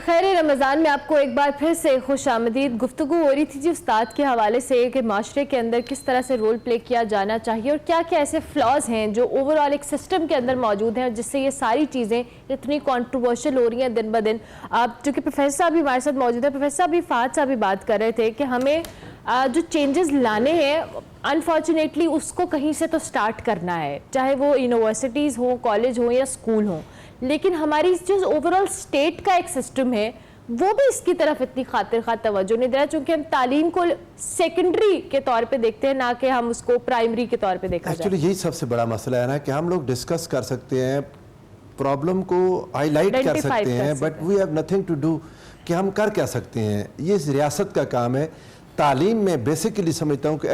खैर रमज़ान में आपको एक बार फिर से खुश आमदीद। गुफ्तगू हो रही थी जी उस्ताद के हवाले से कि माशरे के अंदर किस तरह से रोल प्ले किया जाना चाहिए और क्या क्या ऐसे फ्लॉज हैं जो ओवरऑल एक सिस्टम के अंदर मौजूद हैं जिससे ये सारी चीज़ें इतनी कंट्रोवर्शियल हो रही हैं दिन ब दिन। आप चूँकि प्रोफेसर साहब भी हमारे साथ मौजूद है, प्रोफेसर साहब भी फाद साहब भी बात कर रहे थे कि हमें जो चेंजेस लाने हैं अनफॉर्चुनेटली उसको कहीं से तो स्टार्ट करना है, चाहे वो यूनिवर्सिटीज़ हो, कॉलेज हो या स्कूल हो। लेकिन हमारी जो ओवरऑल स्टेट का एक सिस्टम है वो भी इसकी तरफ इतनी खातिर खा तवज्जो नहीं दे रहा, चूंकि हम तालीम को सेकेंडरी के तौर पे देखते हैं, ना कि हम उसको प्राइमरी के तौर पे देखा जाए। एक्चुअली यही सबसे बड़ा मसला है ना कि हम लोग डिस्कस कर सकते हैं, प्रॉब्लम को हाईलाइट कर सकते हैं, but we have nothing to do कि हम कर क्या सकते हैं। ये रियासत का काम है। तालीम में बेसिकली समझता हूँ कि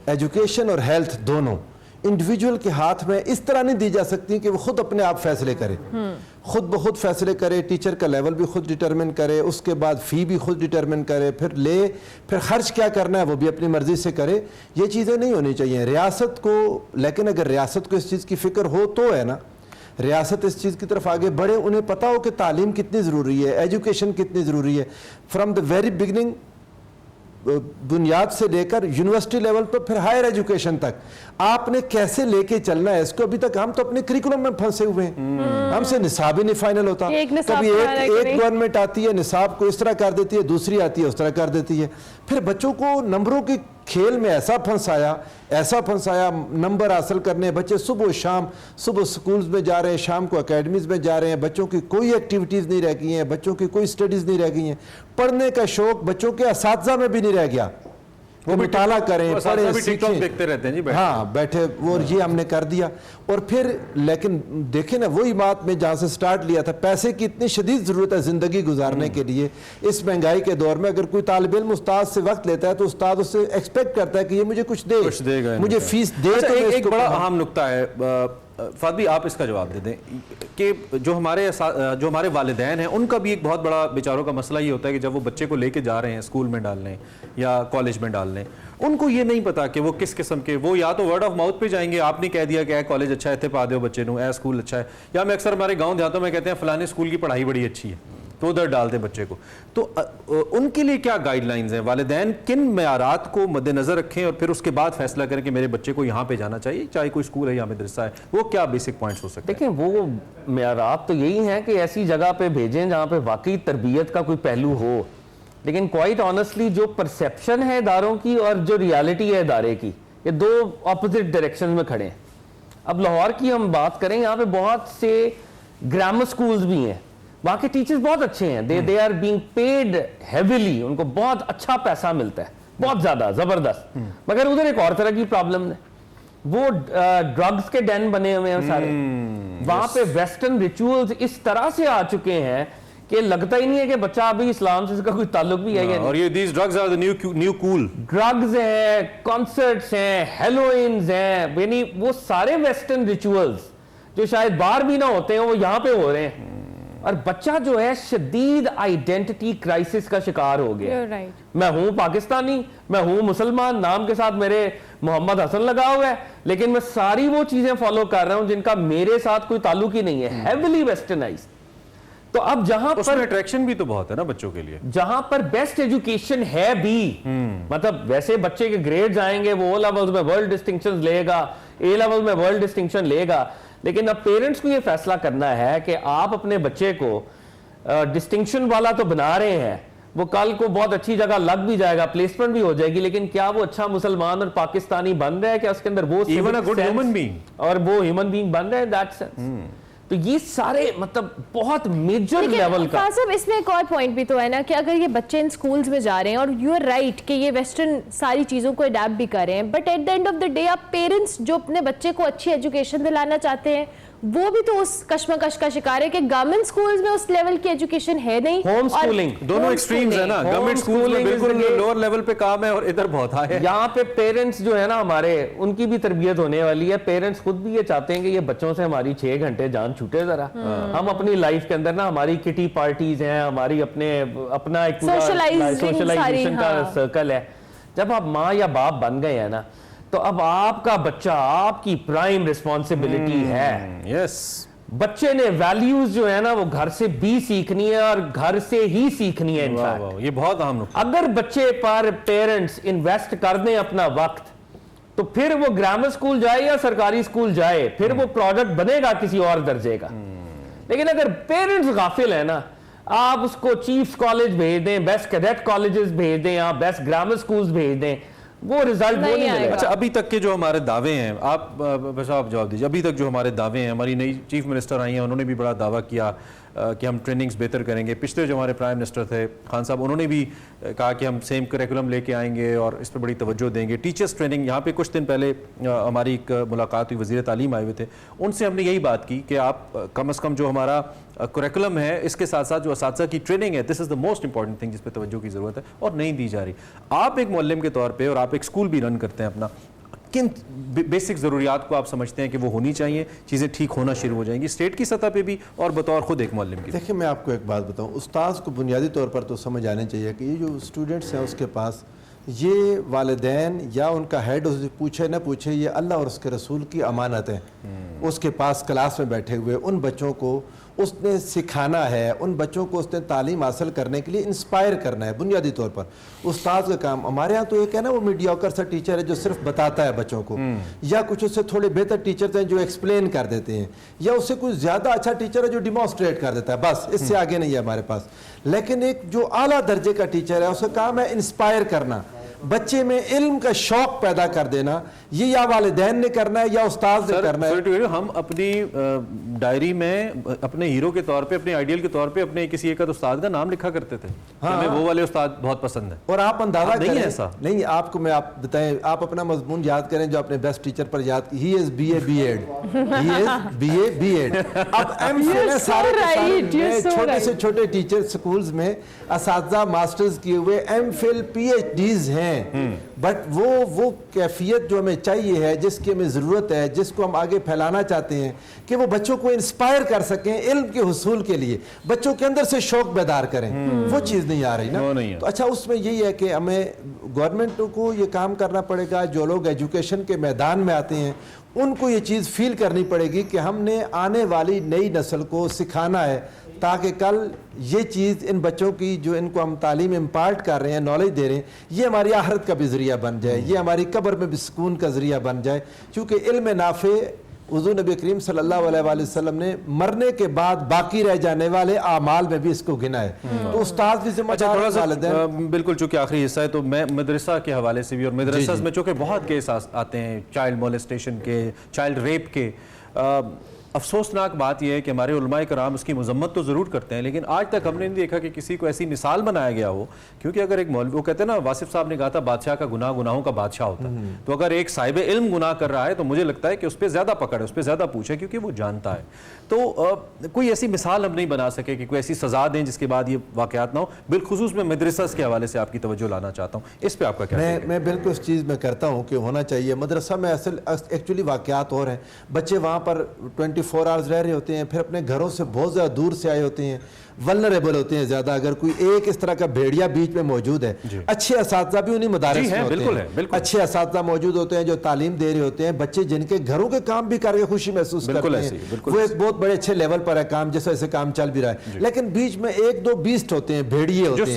एजुकेशन और हेल्थ दोनों इंडिविजुअल के हाथ में इस तरह नहीं दी जा सकती कि वो खुद अपने आप फैसले करे, खुद ब खुद फैसले करे, टीचर का लेवल भी खुद डिटरमिन करे, उसके बाद फ़ी भी खुद डिटरमिन करे, फिर खर्च क्या करना है वो भी अपनी मर्ज़ी से करे। ये चीज़ें नहीं होनी चाहिए रियासत को। लेकिन अगर रियासत को इस चीज़ की फ़िक्र हो तो है ना, रियासत इस चीज़ की तरफ आगे बढ़े, उन्हें पता हो कि तालीम कितनी ज़रूरी है, एजुकेशन कितनी ज़रूरी है, फ्रॉम द वेरी बिगनिंग, बुनियाद से लेकर यूनिवर्सिटी लेवल पर फिर हायर एजुकेशन तक आपने कैसे लेके चलना है इसको। अभी तक हम तो अपने करिकुलम में फंसे हुए हैं, हमसे निसाब ही नहीं फाइनल होता। कभी एक गवर्नमेंट आती है निसाब को इस तरह कर देती है, दूसरी आती है उस तरह कर देती है, फिर बच्चों को नंबरों के खेल में ऐसा फंसाया नंबर हासिल करने। बच्चे सुबह स्कूल्स में जा रहे हैं, शाम को एकेडमीज में जा रहे हैं, बच्चों की कोई एक्टिविटीज़ नहीं रह गई हैं, बच्चों की कोई स्टडीज़ नहीं रह गई हैं, पढ़ने का शौक बच्चों के असातिज़ा में भी नहीं रह गया। वो मुताला करें, पढ़े, सीखें, देखते रहते हैं जी बैठे। हाँ बैठे, वो ये हमने कर दिया। और फिर लेकिन देखें ना, वही बात में जहाँ से स्टार्ट लिया था, पैसे की इतनी शदीद ज़रूरत है ज़िंदगी गुजारने के लिए। इस महंगाई के दौर में अगर कोई तालिब इल्म उस्ताद से वक्त लेता है तो उस्ताद उससे एक्सपेक्ट करता है कि ये मुझे कुछ देगा, मुझे फीस दे। अच्छा, एक बड़ा अहम नुक्ता है फाद भी, आप इसका जवाब दे दें कि जो हमारे वालिदैन हैं उनका भी एक बहुत बड़ा बेचारों का मसला ये होता है कि जब वो बच्चे को लेके जा रहे हैं स्कूल में डालने या कॉलेज में डालने, उनको ये नहीं पता कि वो किस किस्म के, वो या तो वर्ड ऑफ माउथ पे जाएंगे, आपने कह दिया कि कॉलेज अच्छा है, इतने पा दो बच्चे नू, स्कूल अच्छा है, या मैं अक्सर हमारे गाँव देहातों में कहते हैं फलाने स्कूल की पढ़ाई बड़ी अच्छी है तो उधर डाल दें बच्चे को। तो उनके लिए क्या गाइडलाइंस हैं? वालिदैन किन मेयारात को मद्देनजर रखें और फिर उसके बाद फैसला करें कि मेरे बच्चे को यहाँ पे जाना चाहिए, चाहे कोई स्कूल है या मदरसा है, वो क्या बेसिक पॉइंट्स हो सकते हैं? देखिए, वो मेयारात तो यही हैं कि ऐसी जगह पे भेजें जहाँ पे वाकई तरबियत का कोई पहलू हो। लेकिन क्वाइट ऑनेस्टली जो परसेप्शन है इदारों की और जो रियलिटी है इदारे की, ये दो ऑपोजिट डायरेक्शन में खड़े हैं। अब लाहौर की हम बात करें, यहाँ पे बहुत से ग्रामर स्कूल्स भी हैं, वहाँ के टीचर्स बहुत अच्छे हैं, they are being paid heavily, उनको बहुत अच्छा पैसा मिलता है, बहुत ज़्यादा ज़बरदस्त। मगर उधर एक और तरह की प्रॉब्लम है, वो ड्रग्स के डेन बने हुए हैं सारे। वहाँ पे वेस्टर्न रिचुअल्स इस तरह से आ चुके हैं कि लगता ही नहीं है कि बच्चा अभी इस्लाम से इसका कोई ताल्लुक भी है। और ये these drugs are the new cool। Drugs हैं, कॉन्सर्ट्स हैं, हेलोइन्स हैं, यानी वो सारे वेस्टर्न रिचुअल्स जो शायद बाहर भी ना होते हैं वो यहाँ पे हो रहे हैं। और बच्चा जो है शदीद आइडेंटिटी क्राइसिस का शिकार हो गया। You're right. मैं हूं पाकिस्तानी, मैं हूं मुसलमान, नाम के साथ मेरे मोहम्मद हसन लगा हुआ है, लेकिन मैं सारी वो चीजें फॉलो कर रहा हूं जिनका मेरे साथ कोई ताल्लुक ही नहीं है, हेविली वेस्टर्नाइज्ड। तो अब जहां पर अट्रैक्शन भी तो बहुत है ना बच्चों के लिए, जहां पर बेस्ट एजुकेशन है भी, मतलब वैसे बच्चे के ग्रेड्स आएंगे, वो ओ लेवल्स में वर्ल्ड डिस्टिंक्शन लेगा, ए लेवल में वर्ल्ड डिस्टिंक्शन लेगा, लेकिन अब पेरेंट्स को ये फैसला करना है कि आप अपने बच्चे को डिस्टिंक्शन वाला तो बना रहे हैं, वो कल को बहुत अच्छी जगह लग भी जाएगा, प्लेसमेंट भी हो जाएगी, लेकिन क्या वो अच्छा मुसलमान और पाकिस्तानी बन रहा है, क्या उसके अंदर वो even a good human being, और वो ह्यूमन बीइंग बन रहा है दैट सेंस। तो ये सारे मतलब बहुत मेजर लेवल का। साहब इसमें एक और पॉइंट भी तो है ना कि अगर ये बच्चे इन स्कूल्स में जा रहे हैं और यू आर राइट कि ये वेस्टर्न सारी चीज़ों को अडेप्ट भी कर रहे हैं, but at the end of the day आप पेरेंट्स जो अपने बच्चे को अच्छी एजुकेशन दिलाना चाहते हैं वो भी तो उस कश्मकश का शिकार है कि गवर्नमेंट स्कूल्स में उस लेवल की एजुकेशन है नहीं। होम स्कूलिंग दोनों एक्सट्रीम्स है ना, गवर्नमेंट स्कूल में बिल्कुल लोअर लेवल पे काम है और इधर बहुत हाई है। यहाँ पे पेरेंट्स जो है ना हमारे, उनकी भी तरबियत होने वाली है। पेरेंट्स खुद भी ये चाहते हैं कि ये बच्चों से हमारी 6 घंटे जान छूटे जरा। हम अपनी लाइफ के अंदर ना, हमारी किटी पार्टीज हैं, हमारी अपना एक सोशलाइजेशन का सर्कल है। जब आप माँ या बाप बन गए हैं ना, तो अब आपका बच्चा आपकी प्राइम रिस्पॉन्सिबिलिटी है। यस, बच्चे ने वैल्यूज जो है ना वो घर से भी सीखनी है और घर से ही सीखनी है। इनफैक्ट ये बहुत अहम नुकता। अगर बच्चे पर पेरेंट्स इन्वेस्ट कर दें अपना वक्त, तो फिर वो ग्रामर स्कूल जाए या सरकारी स्कूल जाए, फिर वो प्रोडक्ट बनेगा किसी और दर्जे का। लेकिन अगर पेरेंट्स गाफिल है ना, आप उसको चीफ्स कॉलेज भेज दें, बेस्ट कैडेट कॉलेजेस भेज दें, आप बेस्ट ग्रामर स्कूल्स भेज दें, वो रिजल्ट नहीं मिलेगा। अच्छा, अभी तक के जो हमारे दावे हैं, आप बस आप जवाब दीजिए, अभी तक जो हमारे दावे हैं, हमारी नई चीफ मिनिस्टर आई हैं, उन्होंने भी बड़ा दावा किया कि हम ट्रेनिंग्स बेहतर करेंगे। पिछले जो हमारे प्राइम मिनिस्टर थे खान साहब, उन्होंने भी कहा कि हम सेम करिकुलम लेके आएंगे और इस पर बड़ी तवज्जो देंगे। टीचर्स ट्रेनिंग, यहाँ पे कुछ दिन पहले हमारी एक मुलाकात हुई, वज़ीर तालीम आए हुए थे, उनसे हमने यही बात की कि आप कम से कम जो हमारा करिकुलम है, इसके साथ साथ जो असातिज़ा की ट्रेनिंग है, this is the most important thing जिस पर तवज्जो की ज़रूरत है और नहीं दी जा रही। आप एक मुअल्लिम के तौर पर, और आप एक स्कूल भी रन करते हैं अपना, किन बेसिक ज़रूरियात को आप समझते हैं कि वो होनी चाहिए, चीज़ें ठीक होना शुरू हो जाएंगी स्टेट की सतह पे भी और बतौर खुद एक मुअल्लिम की? देखिए, मैं आपको एक बात बताऊं, उस्ताद को बुनियादी तौर पर तो समझ आनी चाहिए कि ये जो स्टूडेंट्स हैं उसके पास, ये वालिदैन या उनका हेड उससे पूछे न पूछे, ये अल्लाह और उसके रसूल की अमानत है। उसके पास क्लास में बैठे हुए उन बच्चों को उसने सिखाना है, उन बच्चों को उसने तालीम हासिल करने के लिए इंस्पायर करना है बुनियादी तौर पर। उस्ताद का काम, हमारे यहाँ तो एक है ना, वो मीडियोकर सा टीचर है जो सिर्फ बताता है बच्चों को, या कुछ उससे थोड़े बेहतर टीचर्स हैं जो एक्सप्लेन कर देते हैं, या उससे कुछ ज़्यादा अच्छा टीचर है जो डिमॉन्स्ट्रेट कर देता है, बस इससे आगे नहीं है हमारे पास। लेकिन एक जो आला दर्जे का टीचर है, उसका काम है इंस्पायर करना, बच्चे में इल्म का शौक पैदा कर देना। ये या वालिदैन ने करना है या उस्ताद ने करना है। हम अपनी डायरी में अपने हीरो के तौर पे, अपने आइडियल के तौर पे अपने किसी एक उस्ताद का नाम लिखा करते थे। हाँ, हमें वो वाले उस्ताद बहुत पसंद है। और आप अंदाजा नहीं करें, ऐसा नहीं, आपको मैं आप बताएं, आप अपना मजमून याद करें जो अपने बेस्ट टीचर पर याद, he is BA B.Ed, he is BA B.Ed। अब M.Phil सारे छोटे से छोटे टीचर स्कूल्स में असातिज़ा मास्टर्स किए हुए M.Phil PhDs हैं, बट वो कैफियत जो हमें चाहिए है, जिसकी हमें ज़रूरत है, जिसको हम आगे फैलाना चाहते हैं कि वो बच्चों को इंस्पायर कर सकें इल्म के हुसूल के लिए, बच्चों के अंदर से शौक बेदार करें, वो चीज़ नहीं आ रही ना। वो नहीं है। तो अच्छा, उसमें यही है कि हमें गवर्नमेंट को ये काम करना पड़ेगा, जो लोग एजुकेशन के मैदान में आते हैं उनको ये चीज़ फील करनी पड़ेगी कि हमने आने वाली नई नस्ल को सिखाना है, ताकि कल ये चीज़ इन बच्चों की जो इनको हम तालीम इम्पार्ट कर रहे हैं, नॉलेज दे रहे हैं, ये हमारी आखिरत का भी ज़रिया बन जाए, ये हमारी कब्र में भी सुकून का ज़रिया बन जाए। क्योंकि इल्म नाफ़े, हुज़ूर नबी करीम सल्लल्लाहु अलैहि वसल्लम ने मरने के बाद बाकी रह जाने वाले आमाल में भी इसको गिना है। तो उस्ताद भी जिम्मेदार है। बिल्कुल, चूंकि आखिरी हिस्सा है तो मैं मदरसा के हवाले से भी, और मदरसा में चूंकि बहुत केस आते हैं चाइल्ड मोलेस्टेशन के, चाइल्ड रेप के, अफसोसनाक बात यह है कि हमारे उलमाए कराम उसकी मजम्मत तो ज़रूर करते हैं, लेकिन आज तक हमने नहीं देखा कि किसी को ऐसी मिसाल बनाया गया हो। क्योंकि अगर एक मौलवी, वो कहते हैं ना, वासिफ साहब ने कहा था बादशाह का गुनाह गुनाहों का बादशाह होता है, तो अगर एक साहिब इल्म गुनाह कर रहा है तो मुझे लगता है कि उस पर ज़्यादा पकड़ है, उस पर ज़्यादा पूछ है, क्योंकि वो जानता है। तो कोई ऐसी मिसाल हम नहीं बना सके कि कोई ऐसी सज़ा दें जिसके बाद ये वाक़यात ना हो। बिलखुसूस मैं मदरसा के हवाले से आपकी तवज्जो लाना चाहता हूँ, इस पर आपका क्या? मैं बिल्कुल इस चीज़ में करता हूँ कि होना चाहिए। मदरसा में असल एक्चुअली वाक़यात और हैं, बच्चे वहाँ पर 24 आवर्स रह रहे होते हैं, फिर अपने घरों से बहुत ज़्यादा दूर से आए होते हैं, वल्नरेबल होते हैं ज़्यादा। अगर कोई एक इस तरह का भेड़िया बीच में मौजूद है, अच्छे असातिज़ा भी उन्हीं मदारिस में होते हैं, अच्छे असातिज़ा मौजूद होते हैं जो तालीम दे रहे होते हैं, बच्चे जिनके घरों के काम भी करके खुशी महसूस करते हैं, वो एक बहुत बड़े अच्छे लेवल पर है काम, जैसे ऐसे काम चल भी रहा है। लेकिन बीच में एक दो बीस्ट होते हैं, भेड़िए होते हैं,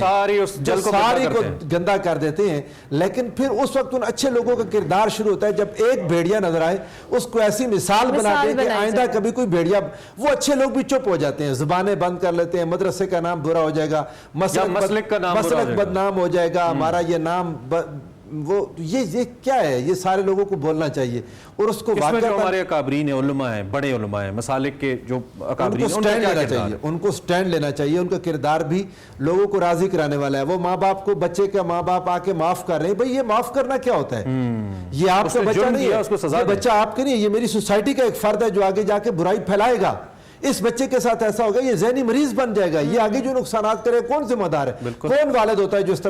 जो सारी को गंदा कर देते हैं। लेकिन फिर उस वक्त उन अच्छे लोगों का किरदार शुरू होता है जब एक भेड़िया नजर आए, उसको ऐसी मिसाल बनाते हैं कि आइंदा कभी कोई भेड़िया, वो अच्छे लोग भी चुप हो जाते हैं, जुबानें बंद कर लेते हैं, मदरसे का नाम बुरा हो जाएगा, मसलक बदनाम हो जाएगा, हमारा ये नाम वो ये क्या है, ये सारे लोगों को बोलना चाहिए। और उसको जो हमारे अकाबरीन उलमा हैं, बड़े उलमा हैं, मसालिक के जो अकाबरीन, उनको स्टैंड लेना चाहिए, उनको स्टैंड लेना चाहिए। उनका किरदार भी लोगों को राजी कराने वाला है। वो माँ बाप को, बच्चे का माँ बाप आके माफ कर रहे हैं, भाई ये माफ करना क्या होता है? ये आपका बच्चा नहीं है, ये बच्चा आपके नहीं है, ये मेरी सोसाइटी का एक फर्द है जो आगे जाके बुराई फैलाएगा। इस बच्चे के साथ ऐसा होगा, ये ज़हनी मरीज बन जाएगा, ये आगे जो नुकसानात करे कौन जिम्मेदार है? कौन वालिद होता है जो इस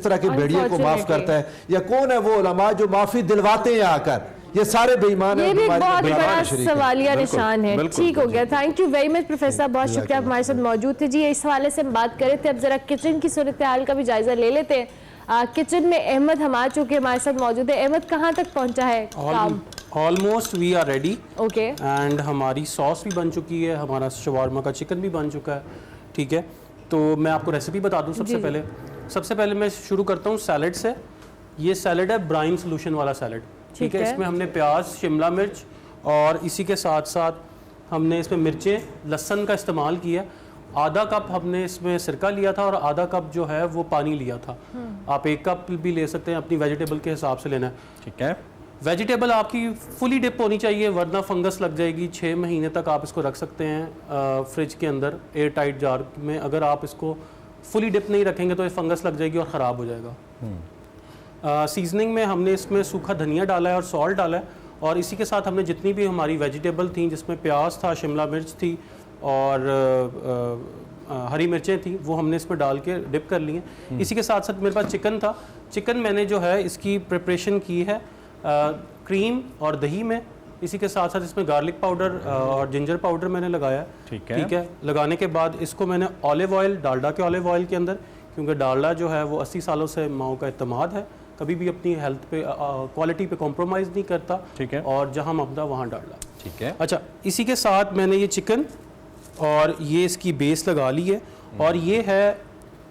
तरह के भेड़िए को माफ करता है? या कौन है वो उलमा जो माफी दिलवाते हैं आकर? ये सारे बेईमान हैं। ये भी बहुत बड़ा सवालिया निशान है। ठीक हो गया, thank you very much professor, बहुत शुक्रिया आप हमारे साथ मौजूद थे जी। इस हवाले से हम बात कर रहे थे, अब जरा किचन की सूरत हाल का भी जायजा ले लेते हैं। किचन में अहमद हम आ चुके, हमारे साथ मौजूद है। अहमद, कहाँ तक पहुंचा है काम? Almost we are ready, okay, and हमारी सॉस भी बन चुकी है, हमारा शवारमा का चिकन भी बन चुका है। ठीक है, तो मैं आपको रेसिपी बता दूं। सबसे पहले मैं शुरू करता हूँ सैलड से। ये सैलड है ब्राइन सोल्यूशन वाला सैलड। ठीक है, इसमें हमने प्याज, शिमला मिर्च और इसी के साथ साथ हमने इसमें मिर्चें, लहसुन का इस्तेमाल किया। आधा कप हमने इसमें सिरका लिया था और आधा कप जो है वो पानी लिया था। आप 1 कप भी ले सकते हैं, अपनी वेजिटेबल के हिसाब से लेना है। ठीक है, वेजिटेबल आपकी फुली डिप होनी चाहिए, वरना फंगस लग जाएगी। 6 महीने तक आप इसको रख सकते हैं फ्रिज के अंदर एयर टाइट जार में। अगर आप इसको फुली डिप नहीं रखेंगे तो ये फंगस लग जाएगी और ख़राब हो जाएगा। सीजनिंग में हमने इसमें सूखा धनिया डाला है और सॉल्ट डाला है, और इसी के साथ हमने जितनी भी हमारी वेजिटेबल थी, जिसमें प्याज था, शिमला मिर्च थी और हरी मिर्चें थी, वो हमने इसमें डाल के डिप कर ली हैं। इसी के साथ साथ मेरे पास चिकन था। चिकन मैंने जो है इसकी प्रिपरेशन की है क्रीम और दही में। इसी के साथ साथ इसमें गार्लिक पाउडर और जिंजर पाउडर मैंने लगाया। ठीक है, लगाने के बाद इसको मैंने ऑलिव ऑयल, डालडा के ऑलिव ऑयल के अंदर, क्योंकि डालडा जो है वो 80 सालों से माओ का इत्तेमाद है, कभी भी अपनी हेल्थ पे क्वालिटी पे कॉम्प्रोमाइज़ नहीं करता। ठीक है, और जहाँ मबदा वहाँ डालडा। ठीक है, अच्छा, इसी के साथ मैंने ये चिकन और ये इसकी बेस लगा ली है, और ये है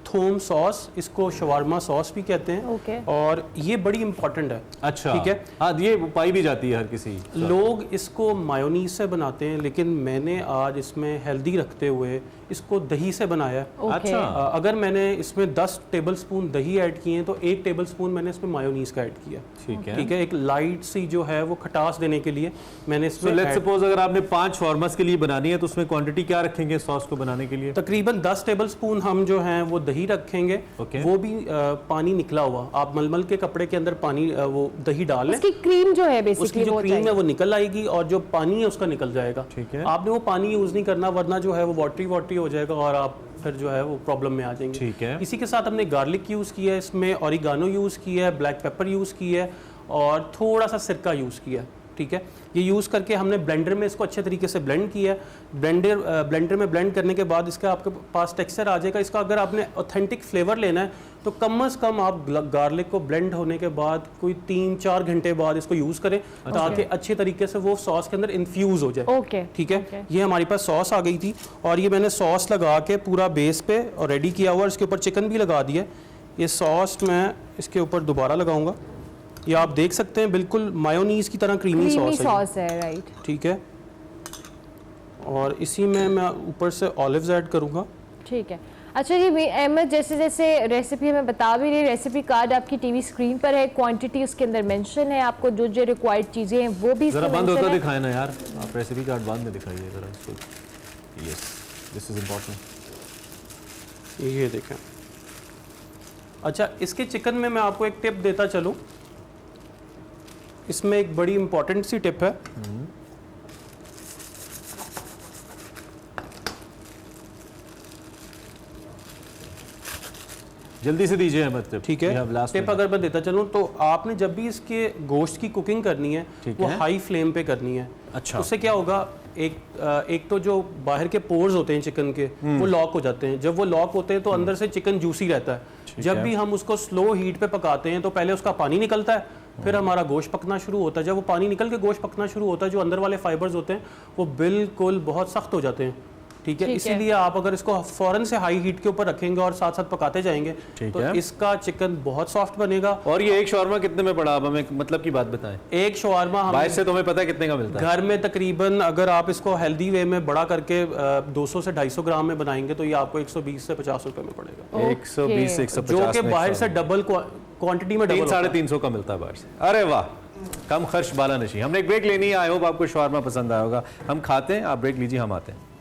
थोम सॉस, इसको शवारमा सॉस भी कहते हैं। और ये बड़ी इंपॉर्टेंट है। अच्छा, ठीक है, हाँ, ये पाई भी जाती है हर किसी। लोग इसको मायोनीज से बनाते हैं, लेकिन मैंने आज इसमें हेल्दी रखते हुए इसको दही से बनाया है। अच्छा, अगर मैंने इसमें 10 टेबल स्पून दही ऐड किए हैं तो 1 टेबल स्पून मैंने इसमें मायोनीज का ऐड किया। ठीक है, एक लाइट सी जो है वो खटास देने के लिए मैंने इसमें लेट्स सपोज अगर आपने 5 शवारमास के लिए बनानी है तो उसमें क्वांटिटी क्या रखेंगे सॉस को बनाने के लिए? तकरीबन 10 टेबल स्पून हम जो हैं वो दही रखेंगे। वो भी पानी निकला हुआ, आप मलमल के कपड़े के अंदर पानी वो दही डाल लें, उसकी क्रीम जो है बेसिकली, उसकी जो क्रीम है वो निकल आएगी और जो पानी है उसका निकल जाएगा। ठीक है, आपने वो पानी यूज नहीं करना, वरना जो है वो वाटरी हो जाएगा और आप फिर जो है वो प्रॉब्लम में आ जाएंगे। ठीक है, इसी के साथ हमने गार्लिक यूज किया है, इसमें ऑरिगानो यूज किया है, ब्लैक पेपर यूज किया है और थोड़ा सा सिरका यूज किया है। ठीक है, ये यूज़ करके हमने ब्लेंडर में इसको अच्छे तरीके से ब्लेंड किया है। ब्लेंडर में ब्लेंड करने के बाद इसका आपके पास टेक्सचर आ जाएगा। इसका अगर आपने ऑथेंटिक फ्लेवर लेना है तो कम से कम आप गार्लिक को ब्लेंड होने के बाद कोई 3-4 घंटे बाद इसको यूज़ करें, ताकि अच्छे तरीके से वो सॉस के अंदर इन्फ्यूज हो जाए। ठीक है, ये हमारी पास सॉस आ गई थी और ये मैंने सॉस लगा के पूरा बेस पे और रेडी किया हुआ। इसके ऊपर चिकन भी लगा दिया। ये सॉस मैं इसके ऊपर दोबारा लगाऊंगा। ये आप देख सकते हैं बिल्कुल मायोनीज की तरह क्रीमी सॉस है। राइट, ठीक है, और इसी में मैं ऊपर से ऑलिव्स ऐड करूंगा। ठीक है, अच्छा जी अहमद, जैसे जैसे रेसिपी हमें बता भी रही, रेसिपी कार्ड आपकी टीवी स्क्रीन पर है, क्वांटिटी उसके अंदर मेंशन है, आपको जो जो रिक्वायर्ड चीज़ें हैं वो भी जरा बंद होता दिखाए ना यार, आप रेसिपी कार्ड बाद में दिखाइए जरा इसको। Yes, this is important. ये देखें। अच्छा, इसके चिकन में मैं आपको एक टिप देता चलूं। इसमें एक बड़ी इंपॉर्टेंट सी टिप है। जल्दी से दीजिए अहमद टिप। ठीक है, टिप अगर मैं देता चलूं तो आपने जब भी इसके गोश्त की कुकिंग करनी है वो हाई फ्लेम पे करनी है। अच्छा, उससे क्या होगा, एक तो जो बाहर के पोर्स होते हैं चिकन के वो लॉक हो जाते हैं। जब वो लॉक होते हैं तो अंदर से चिकन जूसी रहता है। जब भी हम उसको स्लो हीट पे पकाते हैं तो पहले उसका पानी निकलता है, फिर हमारा गोश्त पकना शुरू होता है। जब वो पानी निकल के गोश्त पकना शुरू होता है, जो अंदर वाले फाइबर्स होते हैं वो बिल्कुल बहुत सख्त हो जाते हैं। ठीक है, इसीलिए आप अगर इसको फौरन से हाई हीट के ऊपर रखेंगे और साथ साथ पकाते जाएंगे तो इसका चिकन बहुत सॉफ्ट बनेगा। और ये एक शवारमा कितने में पड़ा? आप हमें मतलब की बात बताएं। एक शवारमा बाहर से तो हमें पता है कितने का मिलता है। घर में तकरीबन अगर आप इसको हेल्दी वे में बड़ा करके 200 से 250 ग्राम में बनाएंगे तो ये आपको 120 से 50 रुपए में पड़ेगा। 120 से 150, जो कि बाहर से डबल क्वांटिटी में 300-350 का मिलता है बाहर से। अरे वाह, कम खर्च बाला नशी। हमने एक ब्रेक लेनी है। आई होप आपको शवारमा पसंद आया होगा। हम खाते हैं, आप ब्रेक लीजिए, हम आते हैं।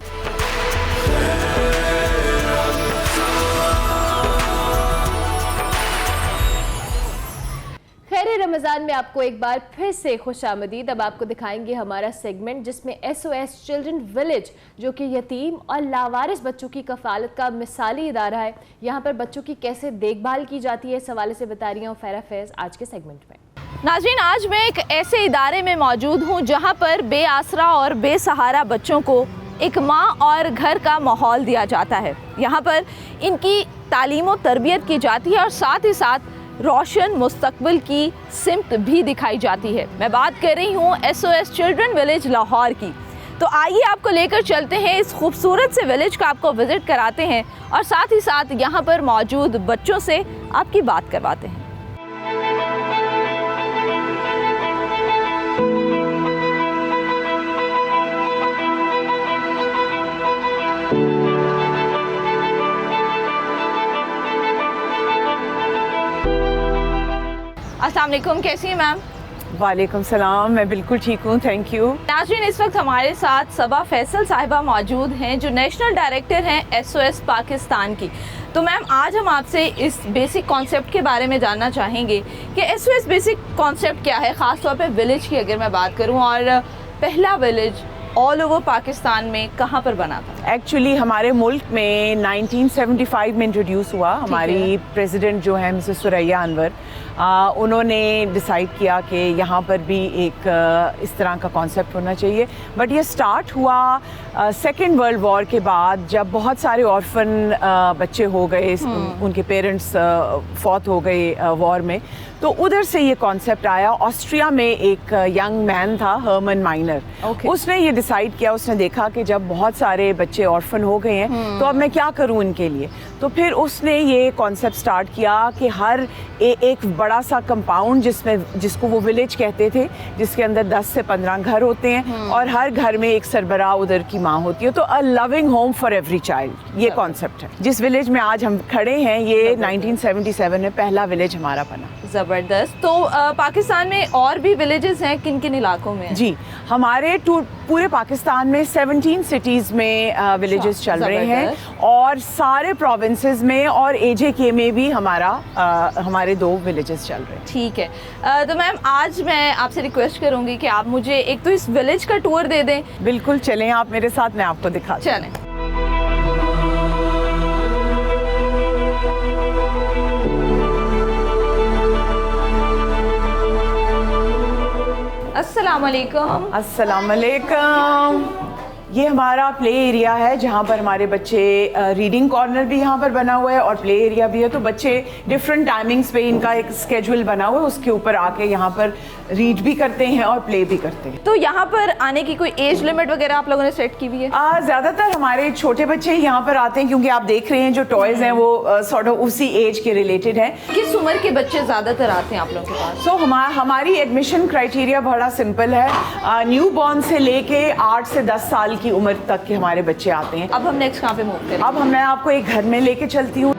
खैर रमज़ान में आपको एक बार फिर से खुशामदीद। अब आपको दिखाएंगे हमारा सेगमेंट जिसमें SOS चिल्ड्रन विलेज, जो कि यतीम और लावारिस बच्चों की कफालत का मिसाली इदारा है, यहाँ पर बच्चों की कैसे देखभाल की जाती है, इस हवाले से बता रही हूँ फैरा फैज़ आज के सेगमेंट में। नाज़रीन, आज मैं एक ऐसे इदारे में मौजूद हूँ जहाँ पर बेआसरा और बेसहारा बच्चों को एक माँ और घर का माहौल दिया जाता है। यहाँ पर इनकी तालीम और तरबियत की जाती है और साथ ही साथ रोशन मुस्तकबिल की सिमत भी दिखाई जाती है। मैं बात कर रही हूँ SOS चिल्ड्रन विलेज लाहौर की। तो आइए आपको लेकर चलते हैं इस खूबसूरत से विलेज का, आपको विज़िट कराते हैं और साथ ही साथ यहाँ पर मौजूद बच्चों से आपकी बात करवाते हैं। अस्सलाम वालेकुम, कैसी हैं मैम? वालेकुम सलाम, मैं बिल्कुल ठीक हूँ, थैंक यू। नाज़रीन, इस वक्त हमारे साथ सबा फैसल साहिबा मौजूद हैं जो नेशनल डायरेक्टर हैं SOS पाकिस्तान की। तो मैम, आज हम आपसे इस बेसिक कॉन्सेप्ट के बारे में जानना चाहेंगे कि SOS बेसिक कॉन्सेप्ट क्या है, ख़ास तौर पे विलेज की अगर मैं बात करूँ, और पहला विलेज ऑल ओवर पाकिस्तान में कहाँ पर बना था? एक्चुअली हमारे मुल्क में 1975 में इंट्रोड्यूस हुआ। हमारी प्रेसिडेंट जो है मिसेस सुरैया अनवर, उन्होंने डिसाइड किया कि यहाँ पर भी एक इस तरह का कॉन्सेप्ट होना चाहिए। बट ये स्टार्ट हुआ सेकेंड वर्ल्ड वॉर के बाद, जब बहुत सारे ऑर्फन बच्चे हो गए, उनके पेरेंट्स फौत हो गए वॉर में, तो उधर से ये कॉन्सेप्ट आया। ऑस्ट्रिया में एक यंग मैन था, हर्मन माइनर, उसने ये डिसाइड किया, उसने देखा कि जब बहुत सारे बच्चे ऑर्फन हो गए हैं तो अब मैं क्या करूं इनके लिए। तो फिर उसने ये कॉन्सेप्ट स्टार्ट किया कि हर एक बड़ा सा कंपाउंड जिसको वो विलेज कहते थे, जिसके अंदर 10 से 15 घर होते हैं और हर घर में एक सरबराह उधर की माँ होती है। तो a loving home for every child, ये कॉन्सेप्ट है। जिस विलेज में आज हम खड़े हैं, ये 1977 में पहला विलेज हमारा बना। ज़बरदस्त। तो पाकिस्तान में और भी विलेजेस हैं, किन किन इलाकों में? जी, हमारे पूरे पाकिस्तान में 17 सिटीज़ में विलेजेस चल रहे हैं और सारे प्रोविंसेस में और AJK में भी हमारे 2 विलेजेस चल रहे हैं। ठीक है। तो मैम, आज मैं आपसे रिक्वेस्ट करूंगी कि आप मुझे एक तो इस विलेज का टूर दे दें। बिल्कुल, चलें आप मेरे साथ, मैं आपको दिखाती हूं। चलें। अस्सलाम वालेकुम। अस्सलाम वालेकुम। ये हमारा प्ले एरिया है जहाँ पर हमारे बच्चे, रीडिंग कॉर्नर भी यहाँ पर बना हुआ है और प्ले एरिया भी है। तो बच्चे डिफरेंट टाइमिंग्स पे इनका एक स्केड्यूल बना हुआ है, उसके ऊपर आके यहाँ पर रीड भी करते हैं और प्ले भी करते हैं। तो यहाँ पर आने की कोई एज लिमिट वगैरह आप लोगों ने सेट की हुई है? ज़्यादातर हमारे छोटे बच्चे ही यहाँ पर आते हैं, क्योंकि आप देख रहे हैं जो टॉयज़ हैं वो सॉर्ट ऑफ उसी एज के रिलेटेड हैं। किस उम्र के बच्चे ज़्यादातर आते हैं आप लोगों के पास? सो हमारी एडमिशन क्राइटेरिया बड़ा सिंपल है। न्यू बॉर्न से लेके 8 से 10 साल की उम्र तक के हमारे बच्चे आते हैं। अब हम नेक्स्ट कहाँ पे मूव करें? अब मैं आपको एक घर में लेके चलती हूँ।